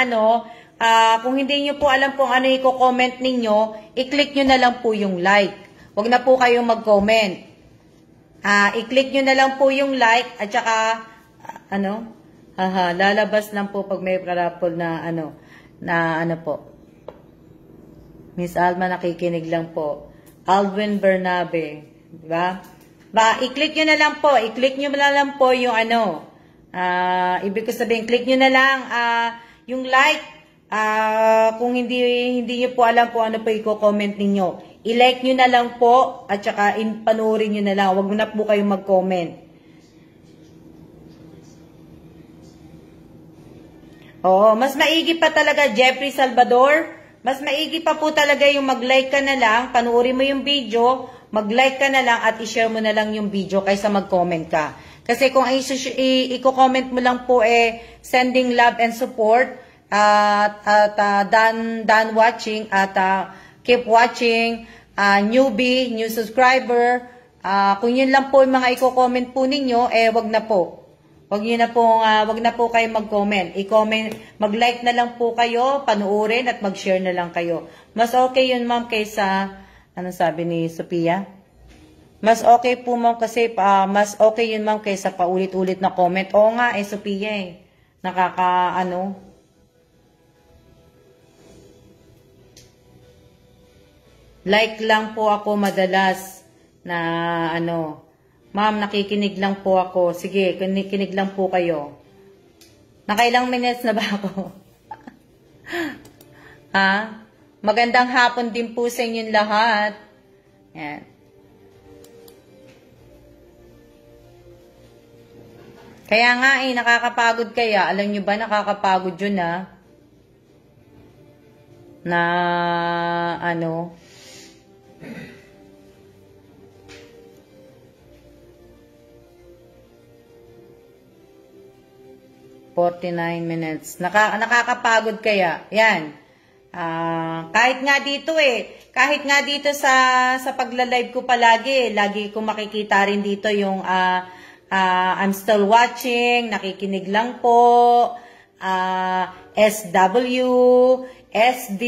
kung hindi nyo po alam kung ano i-comment ninyo, i-click nyo na lang po yung like. Huwag na po kayong mag-comment. I-click nyo na lang po yung like at saka, lalabas lang po pag may parapol na po. Miss Alma, nakikinig lang po. Alvin Bernabe, di ba? I-click nyo na lang po, yung ibig ko sabihin, click nyo na lang yung like. Kung hindi nyo po alam kung ano po i-comment ninyo. I-like nyo na lang po at saka panuorin nyo na lang. Huwag na po kayong mag-comment. Oo, mas maigi pa talaga, Jeffrey Salvador. Mas maigi pa po talaga yung mag-like ka na lang, panuorin mo yung video, mag-like ka na lang at i-share mo na lang yung video kaysa mag-comment ka. Kasi kung i-comment mo lang po sending love and support, done watching at keep watching, newbie, new subscriber, kung yun lang po yung mga i-comment po ninyo, wag na po. Wag na po kayo mag-comment. Mag-like na lang po kayo, panuorin at mag-share na lang kayo. Mas okay yun ma'am kaysa, ano sabi ni Sophia? Mas okay po ma'am kasi, mas okay yun ma'am kaysa paulit-ulit na comment. Oo nga Sophia like lang po ako madalas na ma'am, nakikinig lang po ako. Sige, kinig lang po kayo. Nakailang minutes na ba ako? Ha? Magandang hapon din po sa inyong lahat. Yan. Kaya nga nakakapagod kaya. Alam nyo ba, nakakapagod yun na ano, 49 minutes. Nakakapagod kaya. Yan. Kahit nga dito sa pagla-live ko palagi, lagi ko makikita rin dito yung I'm still watching, nakikinig lang po, SW, SD,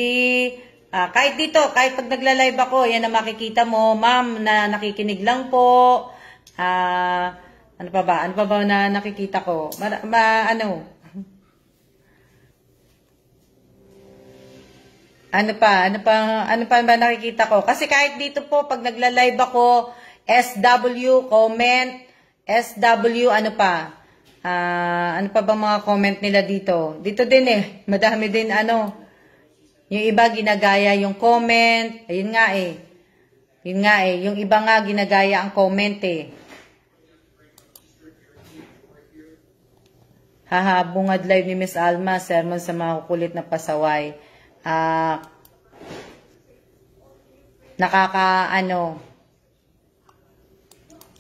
kahit dito, kahit pag nagla-live ako, yan ang makikita mo, ma'am, na nakikinig lang po, ano pa ba? Ano pa ba na nakikita ko? Ano pa ba nakikita ko? Kasi kahit dito po, pag nagla-live ako, SW, comment, SW, ano pa? Ano pa ba mga comment nila dito? Dito din madami din yung iba ginagaya yung comment, ayun nga yung iba nga ginagaya ang comment Haha, bungad live ni Miss Alma, sermon sa mga kukulit na pasaway.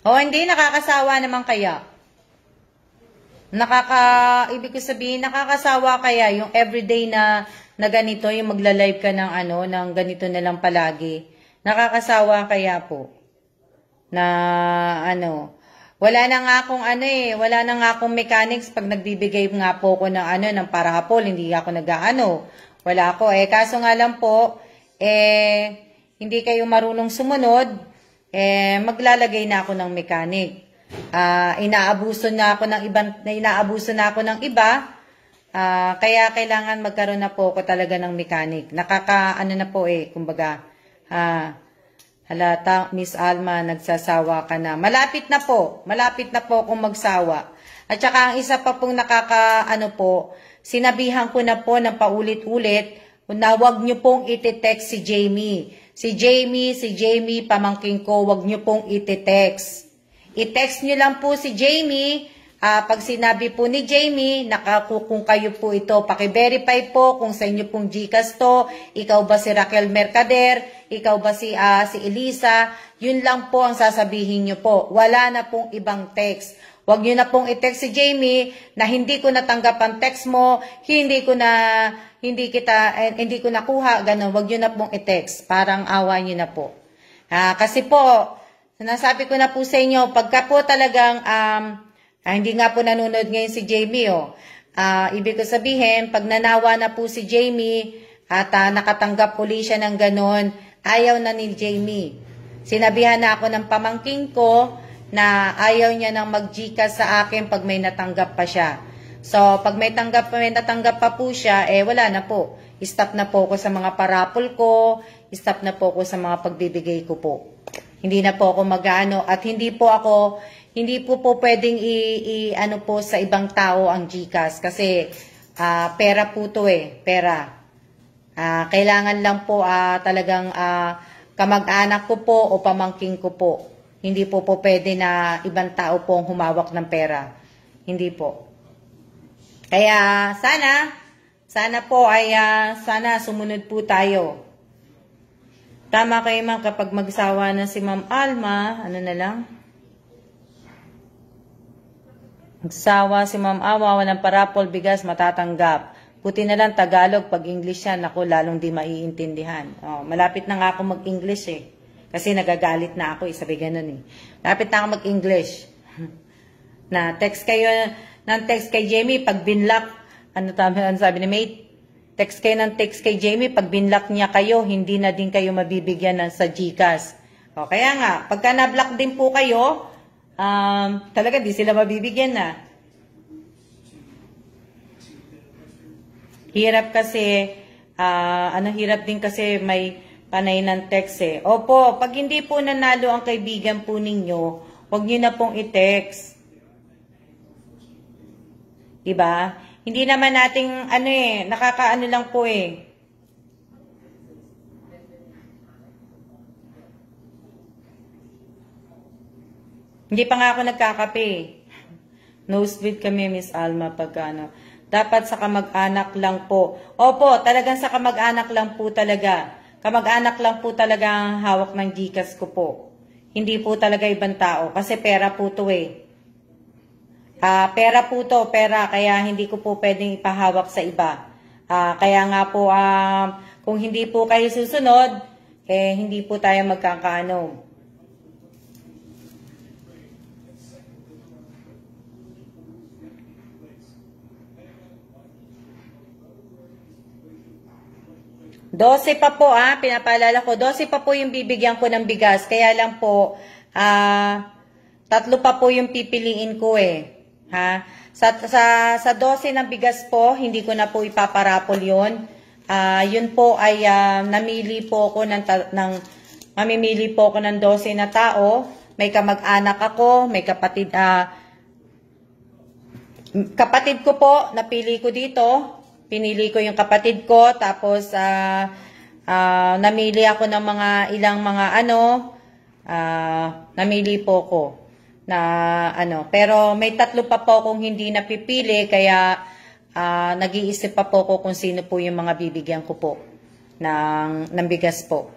Hindi, nakakasawa naman kaya. Ibig ko sabihin, nakakasawa kaya yung everyday na ganito, yung magla-live ka ng ganito na lang palagi. Nakakasawa kaya po. Wala na nga akong mechanics pag nagbibigay nga po ko ng parahapol, hindi ako wala ako kaso nga lang po, hindi kayo marunong sumunod, maglalagay na ako ng mechanic. Inaabuso na ako ng iba, kaya kailangan magkaroon na po ako talaga ng mechanic. Na po kumbaga, halata, Miss Alma, nagsasawa ka na. Malapit na po akong magsawa. At saka ang isa pa pong sinabihan ko na po ng paulit-ulit, na wag nyo pong iti-text si Jamie. Si Jamie, pamangkin ko, wag nyo pong iti-text. I-text nyo lang po si Jamie. Pag sinabi po ni Jamie, kung kayo po ito, paki-verify po kung sa inyo pong Gcash to, ikaw ba si Raquel Mercader, ikaw ba si Elisa, yun lang po ang sasabihin nyo po. Wala na pong ibang text. Huwag nyo na pong i-text si Jamie na hindi ko natanggap ang text mo, hindi ko nakuha, ganun. Huwag nyo na pong i-text. Parang awa nyo na po. Kasi po, sinasabi ko na po sa inyo, pagka po talagang, hindi nga po nanonood ngayon si Jamie, ibig ko sabihin, pag nanawa na po si Jamie, at nakatanggap uli siya ng ganun, ayaw na ni Jamie. Sinabihan na ako ng pamangking ko, na ayaw niya nang mag-Gcash sa akin pag may natanggap pa siya. So, pag may natanggap pa po siya, wala na po. Stop na po ako sa mga parapol ko, stop na po ako sa mga pagbibigay ko po. Hindi na po ako at hindi po pwedeng po sa ibang tao ang Gcash kasi pera po to pera. Kailangan lang po talagang kamag-anak ko po o pamangking ko po. Hindi po pwede na ibang tao po ang humawak ng pera. Hindi po. Kaya sana po sana sumunod po tayo. Tama kayo ma'am, kapag magsawa na si Ma'am Alma, magsawa si Ma'am Alma, walang parapol, bigas, matatanggap. Buti na lang Tagalog, pag English yan, lalong di maiintindihan. Malapit na nga ako mag-English Kasi nagagalit na ako, sabi ganun Lapit na ako mag-English. Text kay Jamie, pag binlock, ano sabi ni mate? Text kay Jamie, pag binlock niya kayo, hindi na din kayo mabibigyan sa Gcash. Kaya nga, pagka na-block din po kayo, talaga di sila mabibigyan na. Hirap kasi, hirap din kasi may panay ng text Opo, pag hindi po nanalo ang kaibigan po ninyo, huwag nyo na pong i-text. Diba? Hindi naman nating, nakakaano lang po Hindi pa nga ako nagkakape. Nosebleed kami, Miss Alma, pag ano. Dapat sa kamag-anak lang po. Opo, talagang sa kamag-anak lang po talaga. Kamag-anak lang po talaga ang hawak ng GCash ko po. Hindi po talaga ibang tao. Kasi pera po to eh. Pera po to, pera. Kaya hindi ko po pwedeng ipahawak sa iba. Kaya nga po, kung hindi po kayo susunod, hindi po tayo magkakaano. Dose pa po, pinapaalala ko, 12 pa po yung bibigyan ko ng bigas. Kaya lang po, 3 pa po yung pipiliin ko eh. Sa 12 ng bigas po, hindi ko na po ipaparapol yun. Yun po ay namili po ako mamimili po ako ng 12 na tao. May kamag-anak ako, may kapatid, kapatid ko po, napili ko dito. Pinili ko yung kapatid ko, tapos namili ako ng ilang mga namili po ko na pero may 3 pa po kung hindi napipili, kaya nag-iisip pa po ko kung sino po yung mga bibigyan ko po ng bigas po.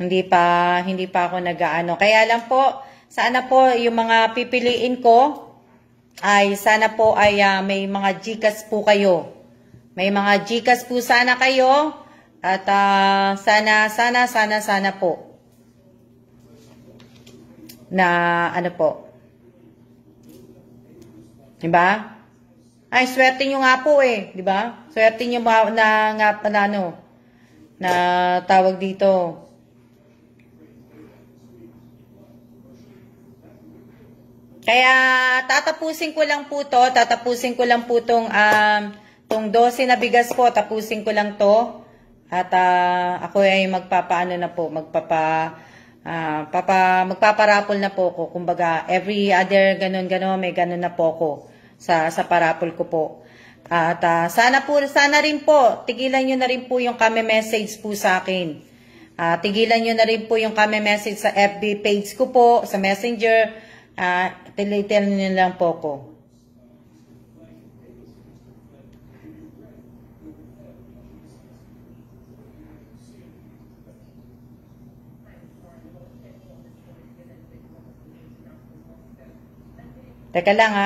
Hindi pa ako nag-aano. Kaya lang po, sana po yung mga pipiliin ko ay sana po ay may mga GCash po kayo. May mga GCash po sana kayo at sana po na po. Diba? Ay, swerte nyo nga po eh. Diba? Swerte nyo na tawag dito. Kaya tatapusin ko lang po to. Tatapusin ko lang po tong 12 na bigas po, tapusin ko lang to. At ako ay magpapaano na po, magpaparapol na po ko. Kumbaga, every other ganon, may ganon na po ko sa parapol ko po. At sana rin po, tigilan nyo na rin po yung kame message po sa akin. Tigilan nyo na rin po yung kame message sa FB page ko po, sa Messenger. Tell nyo lang po ko. Teka lang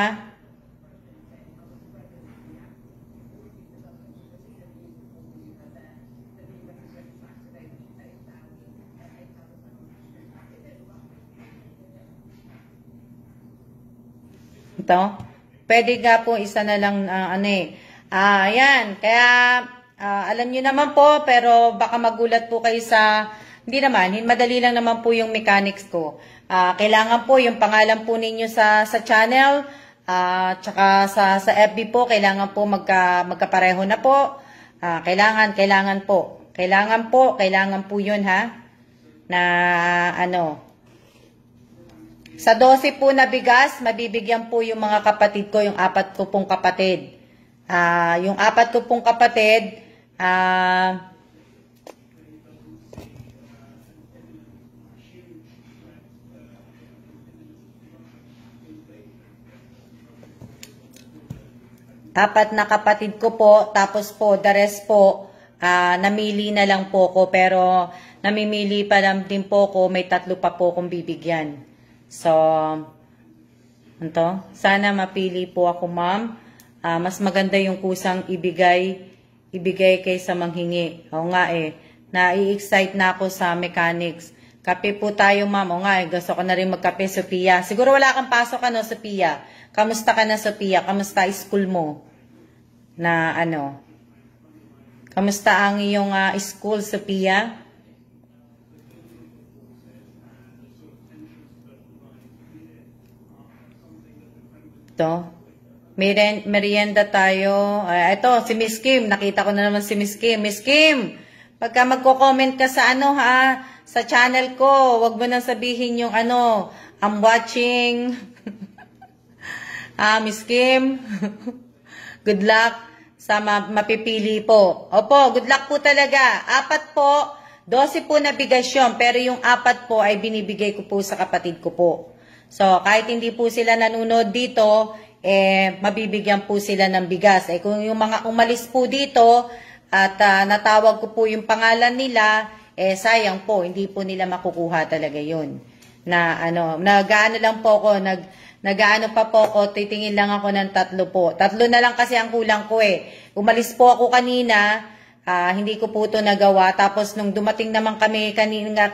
Ito. Pwede nga po isa na lang ayan. Kaya alam niyo naman po, pero baka magulat po kayo hindi naman, madali lang naman po yung mechanics ko. Kailangan po yung pangalan po ninyo sa channel, tsaka sa FB po, kailangan po magkapareho na po. Kailangan po yun na sa 12 po na bigas, mabibigyan po yung mga kapatid ko, yung 4 ko pong kapatid. Yung 4 ko pong kapatid, apat na kapatid ko po, tapos po, the rest po, namili na lang po ko, pero namimili pa lang din po ko, may 3 pa po kong bibigyan. So, sana mapili po ako, ma'am. Mas maganda yung kusang ibigay kaysa manghingi. Oo nga nai-excite na ako sa mechanics. Kape po tayo, ma'am. Oo nga gusto ko na rin magkape, Sophia. Siguro wala kang pasok, Sophia? Kamusta ka na, Sophia? Kamusta school mo? Kamusta ang iyong school, Sophia? Ito. Merienda tayo. Ito, si Miss Kim. Nakita ko na naman si Miss Kim. Miss Kim, pagka magko-comment ka sa sa channel ko, wag mo nang sabihin yung I'm watching. Miss Kim, good luck sa mapipili po. Opo, good luck po talaga. 4 po, 12 po na bigas yun, pero yung 4 po ay binibigay ko po sa kapatid ko po. So, kahit hindi po sila nanonood dito, mabibigyan po sila ng bigas. Kung yung mga umalis po dito at natawag ko po yung pangalan nila, sayang po, hindi po nila makukuha talaga yun. Nag-ano lang po ako, nag-ano pa po ako, titingin lang ako ng 3 po. 3 na lang kasi ang kulang ko Umalis po ako kanina, hindi ko po ito nagawa. Tapos nung dumating naman kami, kanina nga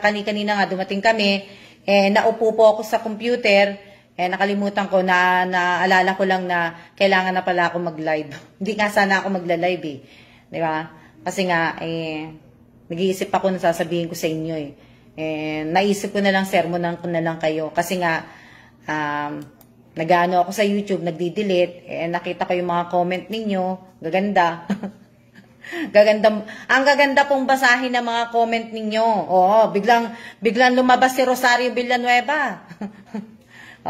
dumating kami, naupo po ako sa computer, nakalimutan ko naalala ko lang na kailangan na pala ako mag-live. Hindi nga sana ako magla-live Di ba? Kasi nga, nag-iisip ako na sasabihin ko sa inyo naisip ko na lang, sermonan ko na lang kayo. Kasi nga, nag-ano ako sa YouTube, nagdi-delete, nakita ko yung mga comment ninyo, gaganda. Ang gaganda pong basahin ng mga comment ninyo. Oo, biglang lumabas si Rosario Villanueva.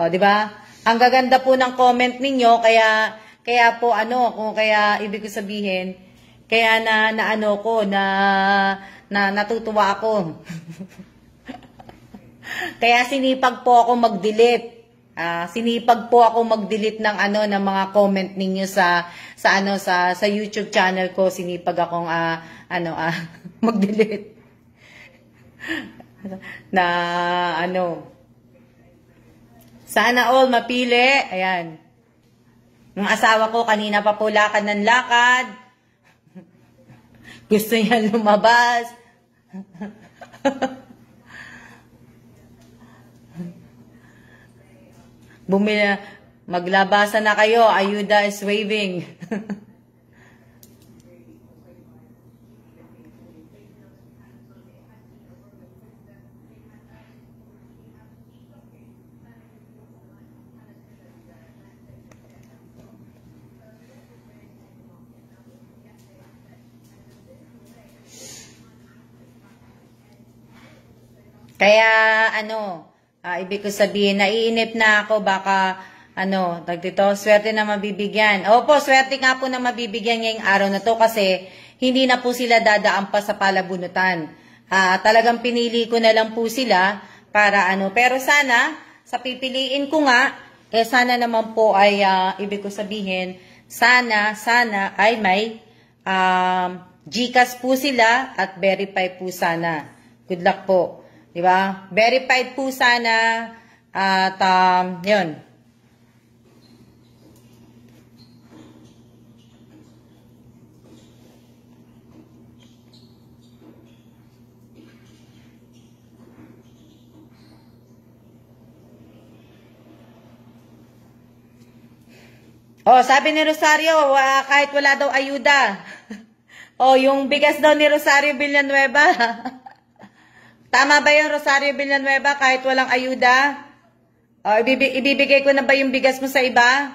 Di ba? Ang gaganda po ng comment ninyo, kaya po kaya ibig ko sabihin, kaya natutuwa ako. Kaya sinipag po ako mag-delete. Sinipag po ako mag-delete ng ng mga comment ninyo sa YouTube channel ko. Sinipag akong mag-delete. Sana all mapili. Ayan. Yung asawa ko kanina pa po lakad ng lakad. Gusto niya lumabas. Maglabasan na kayo. Ayuda is waving. Kaya ibig ko sabihin, naiinip na ako, baka swerte na mabibigyan. Opo, swerte nga po na mabibigyan ngayong araw na to kasi hindi na po sila dadaan pa sa palabunutan. Talagang pinili ko na lang po sila para pero sana, sa pipiliin ko nga, sana naman po ay, ibig ko sabihin, sana ay may GCash po sila at verify po sana. Good luck po. Diba? Verified po sana at yun. Sabi ni Rosario, kahit wala daw ayuda. Yung bigas daw ni Rosario Villanueva. Tama ba yung Rosario Villanueva kahit walang ayuda? Ibibigay ko na ba yung bigas mo sa iba?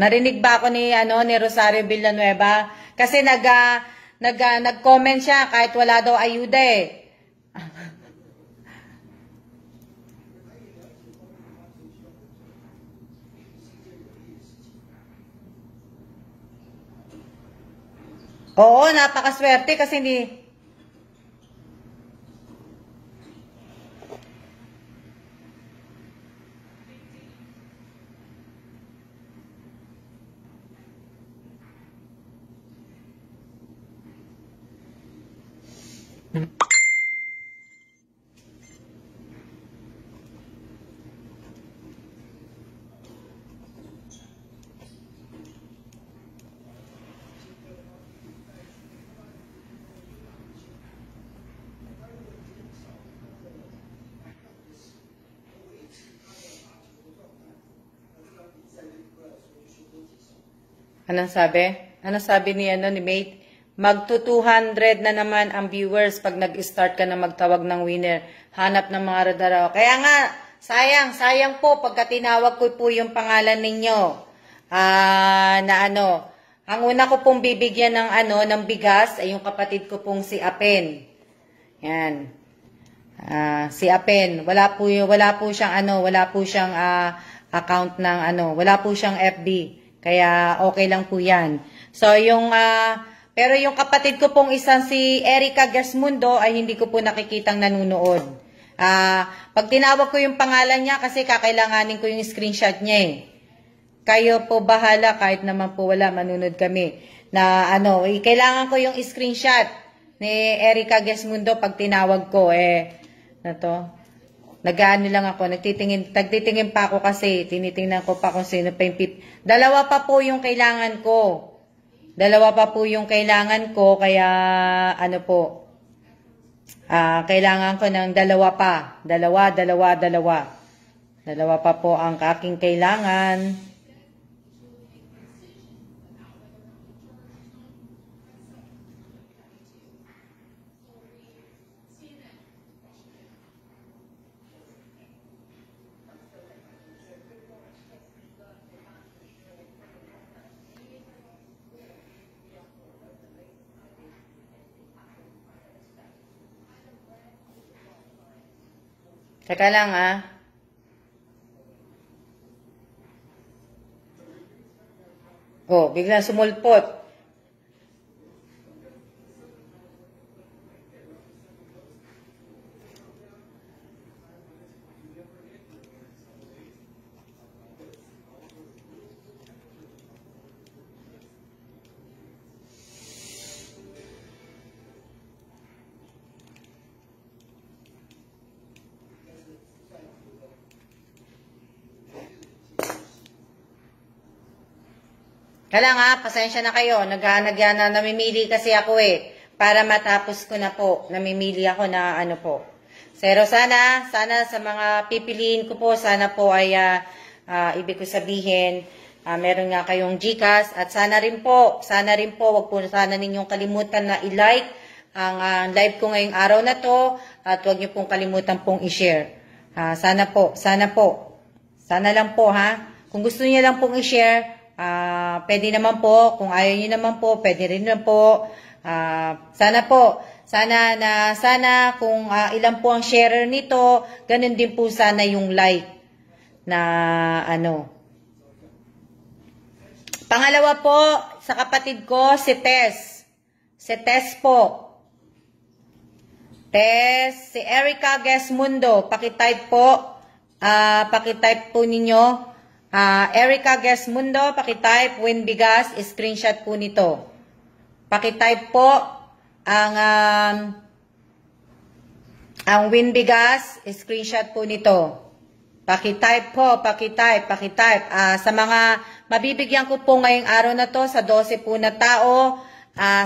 Narinig ba ako ni Rosario Villanueva? Kasi nag-comment siya kahit wala daw ayuda Oo, napakaswerte kasi hindi. Anong sabi? Anong sabi ni Mate? Magto 200 na naman ang viewers pag nag-start ka na magtawag ng winner. Hanap ng mga radaraw. Kaya nga, sayang po pagka tinawag ko po yung pangalan ninyo. Ang una ko pong bibigyan ng ng bigas ay yung kapatid ko pong si Apen. Yan. Si Apen, wala po siyang account ng wala po siyang FB. Kaya okay lang po 'yan. So pero yung kapatid ko pong isang si Erica Gasmundo ay hindi ko po nakikitang nanunood. Pag tinawag ko yung pangalan niya kasi kakailanganin ko yung screenshot niya eh. Kayo po bahala kahit naman po wala manunod kami na kailangan ko yung screenshot ni Erica Gasmundo pag tinawag ko nag-aano lang ako, nagtitingin pa ako kasi tinitingnan ko pa kung sino pa yung dalawa pa po yung kailangan ko. Kaya kailangan ko ng dalawa pa. Dalawa pa po ang aking kailangan. Teka lang biglang sumulpot. Kaya nga, pasensya na kayo. Namimili kasi ako para matapos ko na po. Namimili ako na po. Pero sana sa mga pipiliin ko po, sana po ay, ibig ko sabihin, meron nga kayong GCash. At sana rin po, wag po sana ninyong kalimutan na i-like ang live ko ngayong araw na to. At wag niyo pong kalimutan pong i-share. Sana lang po Kung gusto niyo lang pong i-share, pwede naman po, kung ayaw niyo naman po, pwede rin naman po. Sana kung ilan po ang sharer nito, ganun din po sana yung like na Pangalawa po, sa kapatid ko, si Tess. Si Tess po. Tess, si Erica Gasmundo, pakitype po ninyo. Erica Gasmundo, pakitype, win bigas, screenshot po nito. Pakitype po ang win bigas, screenshot po nito. Pakitype po, pakitype. Sa mga mabibigyan ko po ngayong araw na to, sa 12 po na tao,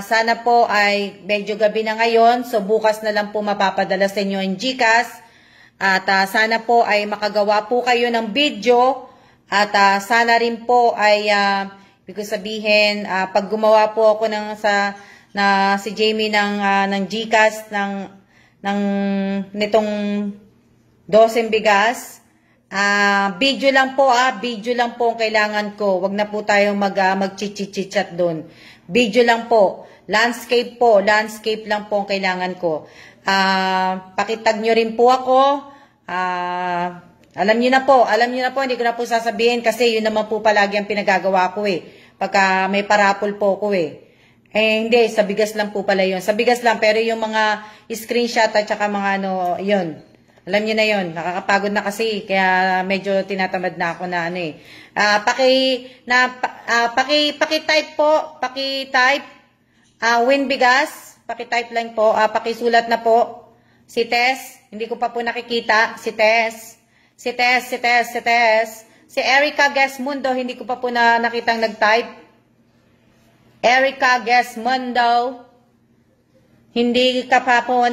sana po ay medyo gabi na ngayon, so bukas na lang po mapapadala sa inyo ang GCash. At sana po ay makagawa po kayo ng video. At sana rin po ay, ibig sabihin, pag gumawa po ako si Jamie ng GCash nitong 12 bigas, video lang po ang kailangan ko. Wag na po tayong mag-chit-chit-chat doon. Video lang po. Landscape lang po ang kailangan ko. Pakitag nyo rin po ako. Alam niyo na po, hindi ko na po sasabihin kasi yun naman po palagi ang pinagagawa ko pagka may parapol po ko hindi, sa bigas lang po pala yun. Sa bigas lang, pero yung mga screenshot at saka mga yun. Alam niyo na yun, nakakapagod na kasi, kaya medyo tinatamad na ako na pakitype po, win bigas, pakitype lang po, pakisulat na po. Si Tess, hindi ko pa po nakikita, si Tess. Si Erica Gasmundo, hindi ko pa po nakitang nag-type. Erica Gasmundo, hindi ka pa po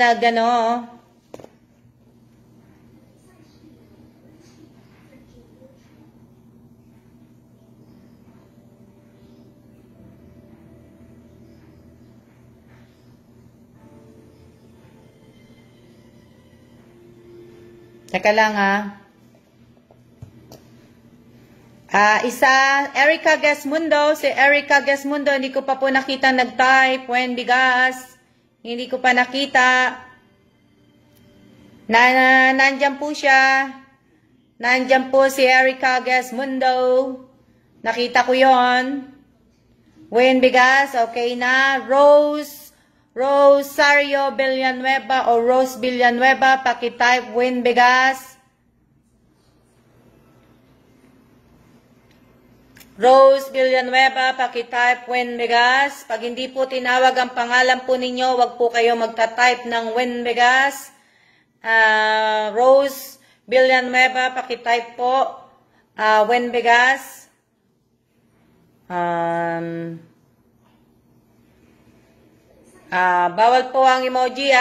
Teka lang Isa, Erica Gesmundo. Si Erica Gesmundo, hindi ko pa po nakita nag-type. Wen Bigas. Hindi ko pa nakita. Nandyan po siya. Nandyan po si Erica Gesmundo. Nakita ko yon. Wen Bigas, okay na. Rosario Villanueva o Rose Villanueva, pakitype Wen Bigas. Rose Villanueva, pakitype Wen Bigas. Pag hindi po tinawag ang pangalan po ninyo, wag po kayo magta-type ng Wen Bigas. Rose Villanueva, pakitype po Wen Bigas. Bawal po ang emoji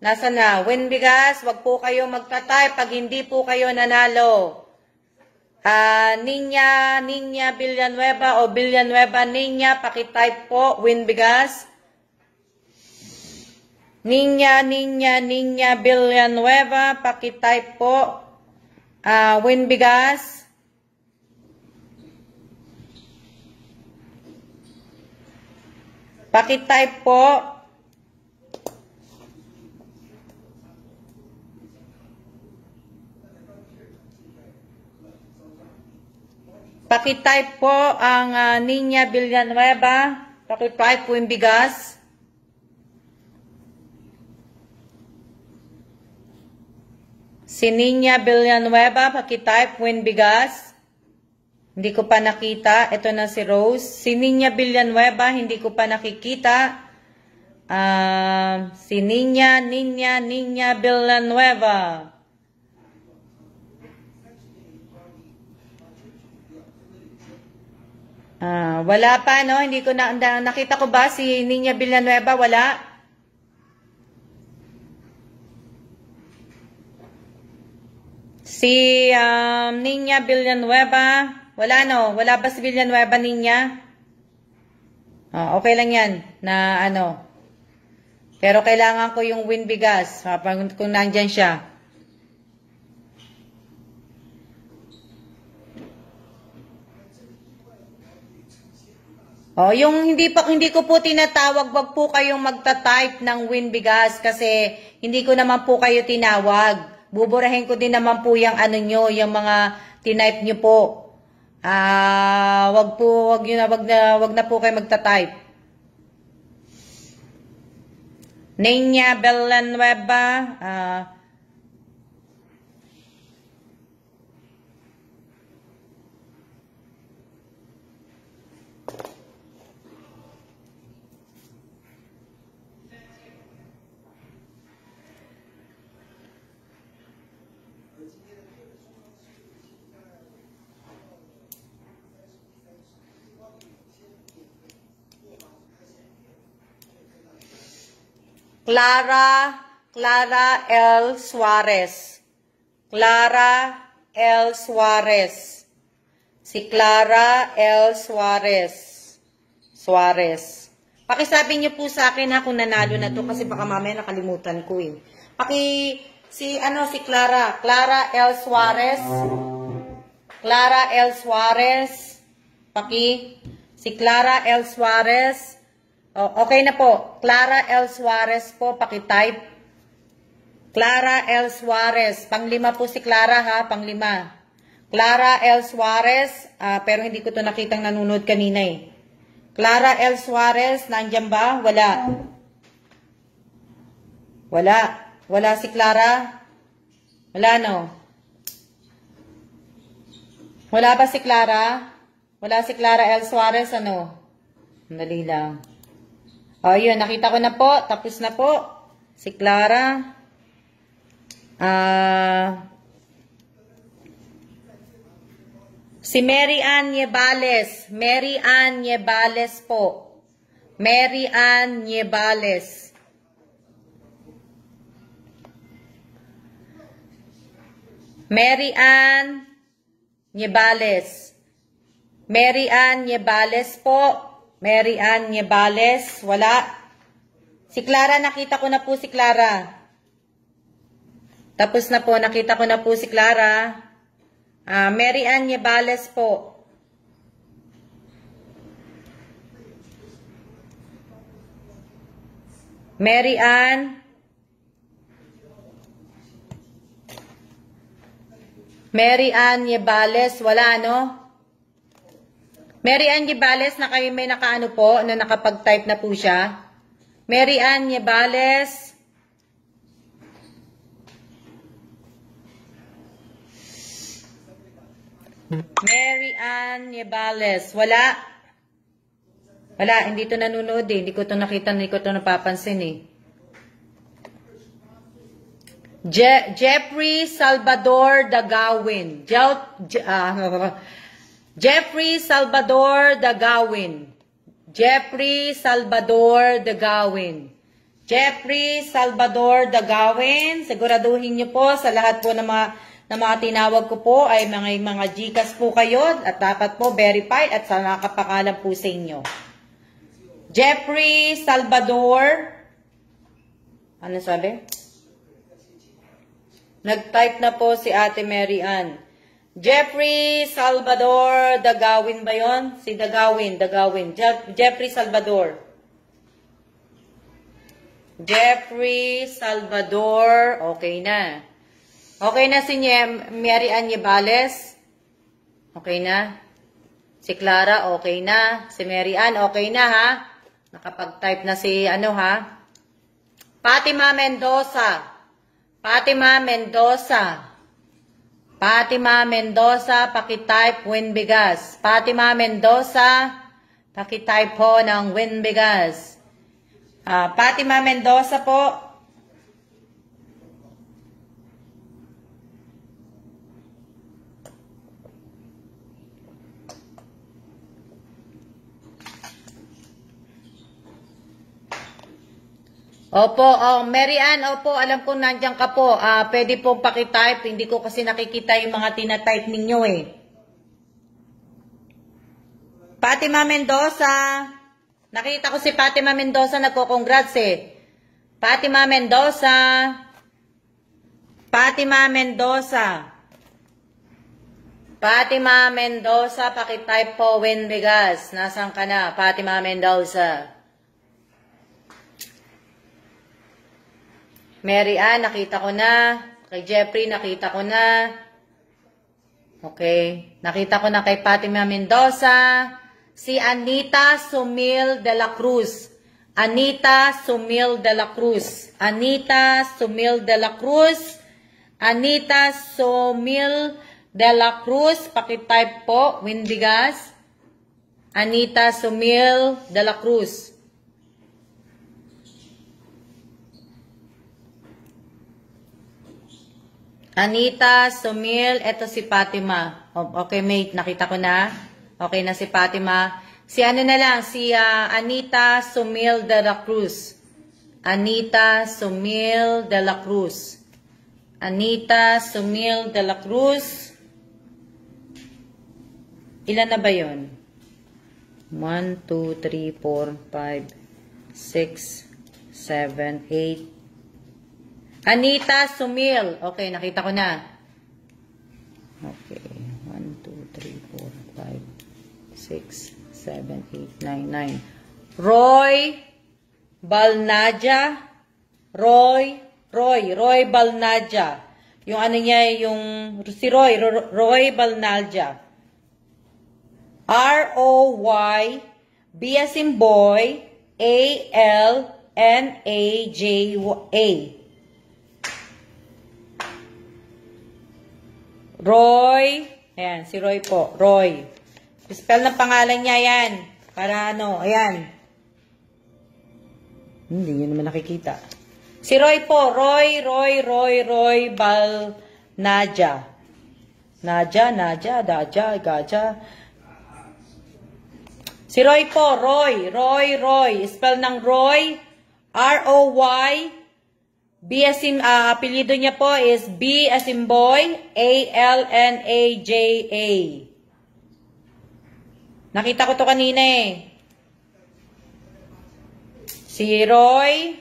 Nasaan na? Wen Bigas, wag po kayo magta-type pag hindi po kayo nanalo. Ninya Villanueva o Villanueva Ninya, pakitype po Wen Bigas. Ninya Villanueva, pakitype po Wen Bigas. Pakitype po. Pakitype po ang Ninya Villanueva. Pakitype po yung Bigas. Si Ninya Villanueva, pakitype po yung Bigas. Hindi ko pa nakita. Ito na si Rose. Si Ninya Villanueva, hindi ko pa nakikita. Si Ninya Villanueva. Wala pa, no? Hindi ko nakita ko ba si Ninya Villanueva? Wala. Si Ninya Villanueva, wala, no? Wala ba si Villanueva Ninya? Okay lang yan na ano. Pero kailangan ko yung Wen Bigas kung nandyan siya. Yung hindi ko po tinatawag, wag po kayong magta-type ng Wen Bigas kasi hindi ko naman po kayo tinawag. Buburahin ko din naman po yung ano nyo, yung mga tinype nyo po. Wag na po kayo magta-type. Ninya Villanueva, Clara L. Suarez. Clara L. Suarez. Si Clara L. Suarez. Pakisabi niyo po sa akin kung nanalo na to kasi baka mamaya nakalimutan ko si Clara L. Suarez. Clara L. Suarez. Si Clara L. Suarez. Okay na po. Clara L. Suarez po, pakitype. Clara L. Suarez. Panglima po si Clara panglima. Clara L. Suarez, pero hindi ko to nakitang nanonood kanina Clara L. Suarez, nandiyan ba? Wala. Wala si Clara. Wala, no? Wala ba si Clara? Wala si Clara L. Suarez, ano? Dali lang. Yun, nakita ko na po. Tapos na po. Si Clara. Si Mary Ann Niebales. Mary Ann Niebales po. Mary Ann Niebales. Mary Ann Niebales. Mary Ann Niebales po. Mary Ann Niebales, wala. Si Clara, nakita ko na po si Clara. Tapos na po, nakita ko na po si Clara. Mary Ann Yebales po. Mary Ann. Mary Ann Yebales, wala no? Mary Ann Yebales, may nakaano po, na nakapag-type na po siya. Mary Ann Yebales. Mary Ann Yebales, wala. Wala, hindi to nanonood eh. Hindi ko to nakita, hindi ko to napapansin eh. Jeffrey Salvador Dagawin. Jeffrey Salvador Dagawin. Jeffrey Salvador Dagawin. Jeffrey Salvador Dagawin. Siguraduhin niyo po sa lahat po ng mga tinawag ko po ay mga GCash po kayo at dapat po verified at sa nakapakalan po sa inyo. Jeffrey Salvador. Ano sabi? Nag-type na po si Ate Mary Ann. Jeffrey Salvador Dagawin ba yun? Si Dagawin. Jeffrey Salvador. Jeffrey Salvador. Okay na. Okay na si Mary Ann Yebales. Okay na. Si Clara, okay na. Si Mary Ann, okay na ha. Nakapag-type na si ha. Fatima Mendoza. Fatima Mendoza. Fatima Mendoza, pakitype win bigas. Fatima Mendoza, pakitype po ng win bigas. Fatima Mendoza po. Opo, Mary Ann, opo, alam ko nandiyan ka po. Pwede po pakitype, hindi ko kasi nakikita yung mga tinatype ninyo eh. Fatima Mendoza. Nakita ko si Fatima Mendoza, nagko-congrats eh. Fatima Mendoza. Fatima Mendoza. Fatima Mendoza, pakitype po, win bigas. Nasaan ka na, Fatima Mendoza? Mary Ann, nakita ko na. Kay Jeffrey, nakita ko na. Okay. Nakita ko na kay Fatima Mendoza. Si Anita Sumil de la Cruz. Anita Sumil de la Cruz. Anita Sumil de la Cruz. Anita Sumil de la Cruz. Pakitype po, Windigas. Anita Sumil de la Cruz. Anita, Sumil, eto si Fatima. Okay, mate, nakita ko na. Okay na si Fatima. Si ano na lang, si Anita Sumil de la Cruz. Anita Sumil de la Cruz. Anita Sumil de la Cruz. Ilan na ba yun? 1, 2, 3, 4, 5, 6, 7, 8, Anita Sumil. Okay, nakita ko na. Okay. 1, 2, 3, 4, 5, 6, 7, 8, 9, 9. Roy Balnaja. Roy Balnaja. Yung ano niya, yung si Roy Balnaja. R-O-Y B as in boy A-L-N-A-J-A. Roy. Ayan, si Roy po. Roy. Spell ng pangalan niya yan. Para ano, ayan. Hindi nyo naman nakikita. Si Roy po. Roy Balnaja. Naja, Gaja. Si Roy po. Roy. Spell ng Roy. R-O-Y. B as in, apelyido niya po is B as in boy, A-L-N-A-J-A. Nakita ko to kanina eh. Si Roy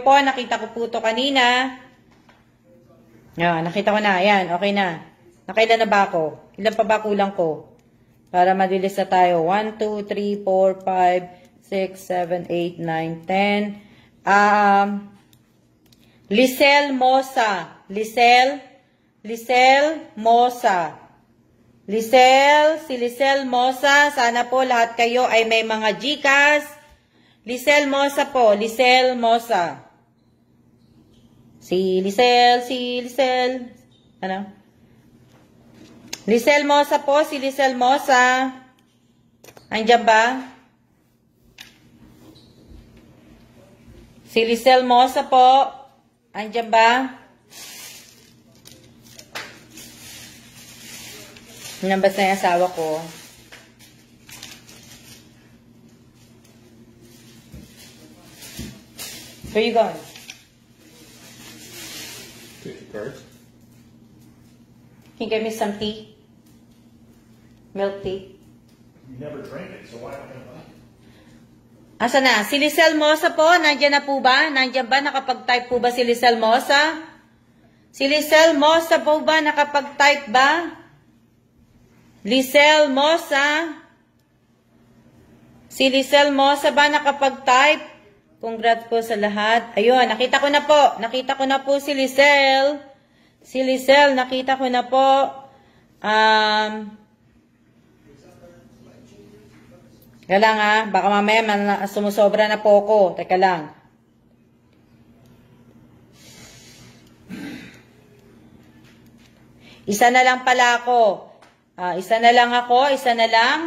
po, nakita ko po to kanina. Yan, nakita ko na, ayan, okay na. Nakailan na ba ako? Ilan pa ba kulang ko? Para madilis na tayo. 1, 2, 3, 4, 5, 6, 7, 8, 9, 10. Lisel Mosa. Lisel Mosa. Si Lisel Mosa. Sana po lahat kayo ay may mga GCash. Lisel Mosa po. Lisel Mosa. Si Lisel. Ano? Lisel Mosa po. Si Lisel Mosa. Andiyan ba? Si Lisel Mosa po. Andiyan ba? Nabas na yung asawa ko. Where you going? Take the cards. Can you give me some tea? Milk tea? You never drank it, so why am I gonna buy it? Asa na? Si Lisel Mosa po, nandiyan na po ba? Nandiyan ba? Nakapag-type po ba si Lisel Mosa? Si Lisel Mosa po ba? Nakapag-type ba? Lisel Mosa? Si Lisel Mosa ba nakapag-type? Congrats po sa lahat. Ayun, nakita ko na po. Nakita ko na po si Lisel. Si Lisel, nakita ko na po. Teka lang baka mamaya sumusobra na po ako. Teka lang. Isa na lang pala ako. Isa na lang ako. Isa na lang.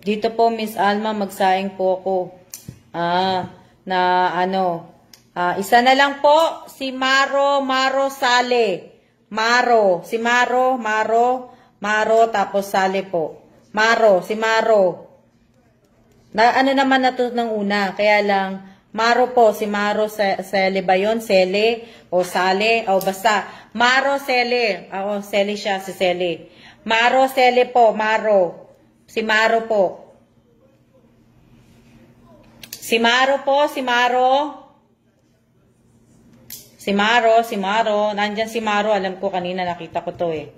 Dito po, Miss Alma, magsaing po ako. Isa na lang po. Si Maro Sale. Si Maro, tapos Sale po. Si Maro. Ano naman na to ng una? Kaya lang, Maro po, si Maro Sele ba yun? Sele o Sale? O basta, Maro Sele. Sele siya, si Sele. Maro Sele po, Maro. Si Maro po. Si Maro po, si Maro. Si Maro. Nandyan si Maro. Alam ko kanina nakita ko to eh.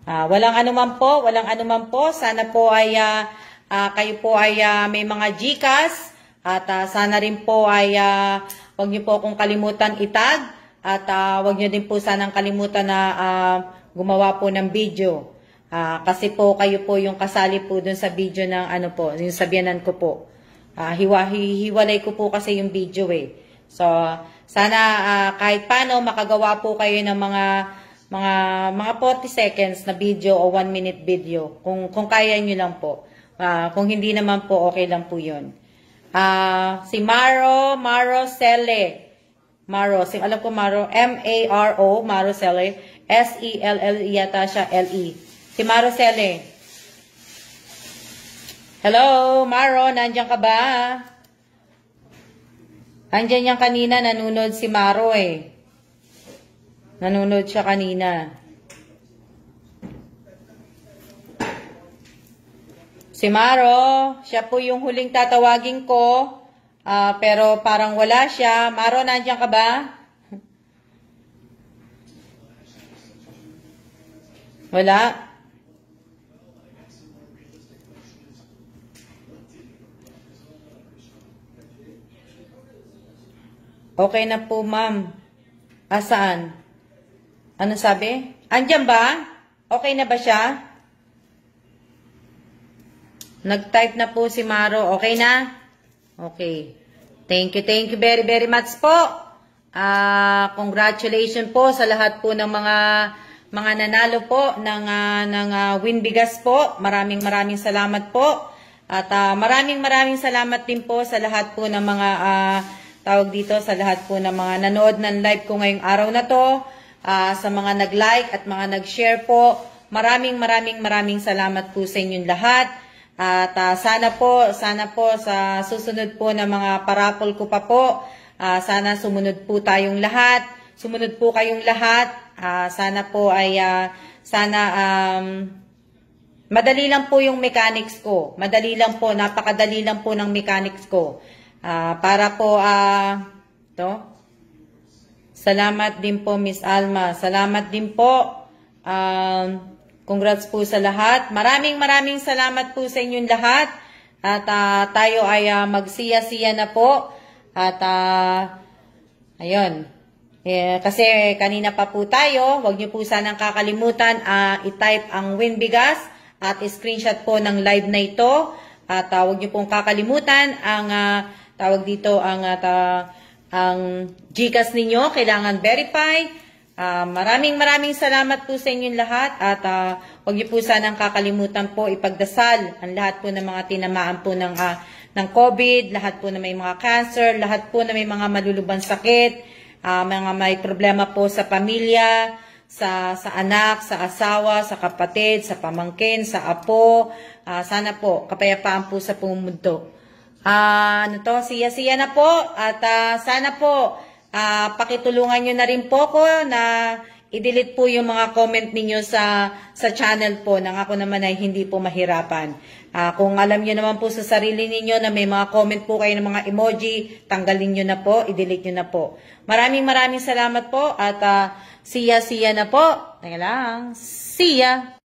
Walang anuman po. Sana po ay kayo po ay may mga GCash. At sana rin po ay wag niyo po akong kalimutan itag. At wag niyo din po sanang kalimutan na gumawa po ng video. Kasi po kayo po yung kasali po dun sa video ng yung sabianan ko po. Hiwalay ko po kasi yung video eh. So, sana kahit paano makagawa po kayo ng mga 40 seconds na video o 1 minute video. Kung kaya nyo lang po. Kung hindi naman po, okay lang po yun. Si Maro Sele. Alam ko Maro, M-A-R-O, Maro Sele. S-E-L-L yata siya, L-E. Si Maro Sele. Hello, Maro, nandiyan ka ba? Nandiyan yan kanina, nanunod si Maro eh. Nanunod siya kanina. Si Maro, siya po yung huling tatawagin ko. Pero parang wala siya. Maro, nandiyan ka ba? Wala. Okay na po, ma'am. Saan? Ano sabi? Andyan ba? Okay na ba siya? Nag-type na po si Maro. Okay na? Okay. Thank you very, very much po. Congratulations po sa lahat po ng mga nanalo po ng Win Bigas po. Maraming salamat po. At maraming salamat din po sa lahat po ng mga tawag dito, sa lahat po ng mga nanood ng live ko ngayong araw na to. Sa mga nag-like at mga nag-share po. Maraming salamat po sa inyong lahat. At sana po sa susunod po na mga parapol ko pa po, sana sumunod po tayong lahat. Sumunod po kayong lahat. Sana po ay madali lang po yung mechanics ko. Napakadali lang po ng mechanics ko. Para po Salamat din po, Miss Alma. Salamat din po. Congrats po sa lahat. Maraming salamat po sa inyong lahat. At tayo ay magsiya-siya na po. At ayun. Kasi kanina pa po tayo, huwag niyo po sanang kakalimutan i-type ang Win Bigas at screenshot po ng live na ito. At huwag niyo pong kakalimutan ang tawag dito ang GCash ninyo, kailangan verify. Maraming salamat po sa inyong lahat at huwag niyo po sanang kakalimutan po ipagdasal ang lahat po ng mga tinamaan po ng COVID, lahat po na may mga cancer, lahat po na may mga malulubang sakit, mga may problema po sa pamilya, sa anak, sa asawa, sa kapatid, sa pamangkin, sa apo. Sana po kapayapaan po sa buong mundo. Siya-siya na po at sana po pakitulungan nyo na rin po ko na i-delete po yung mga comment ninyo sa channel po nang ako naman ay hindi po mahirapan. Kung alam nyo naman po sa sarili ninyo na may mga comment po kayo ng mga emoji, tanggalin nyo na po, i-delete nyo na po. Maraming salamat po at siya-siya na po. Teka lang. See ya!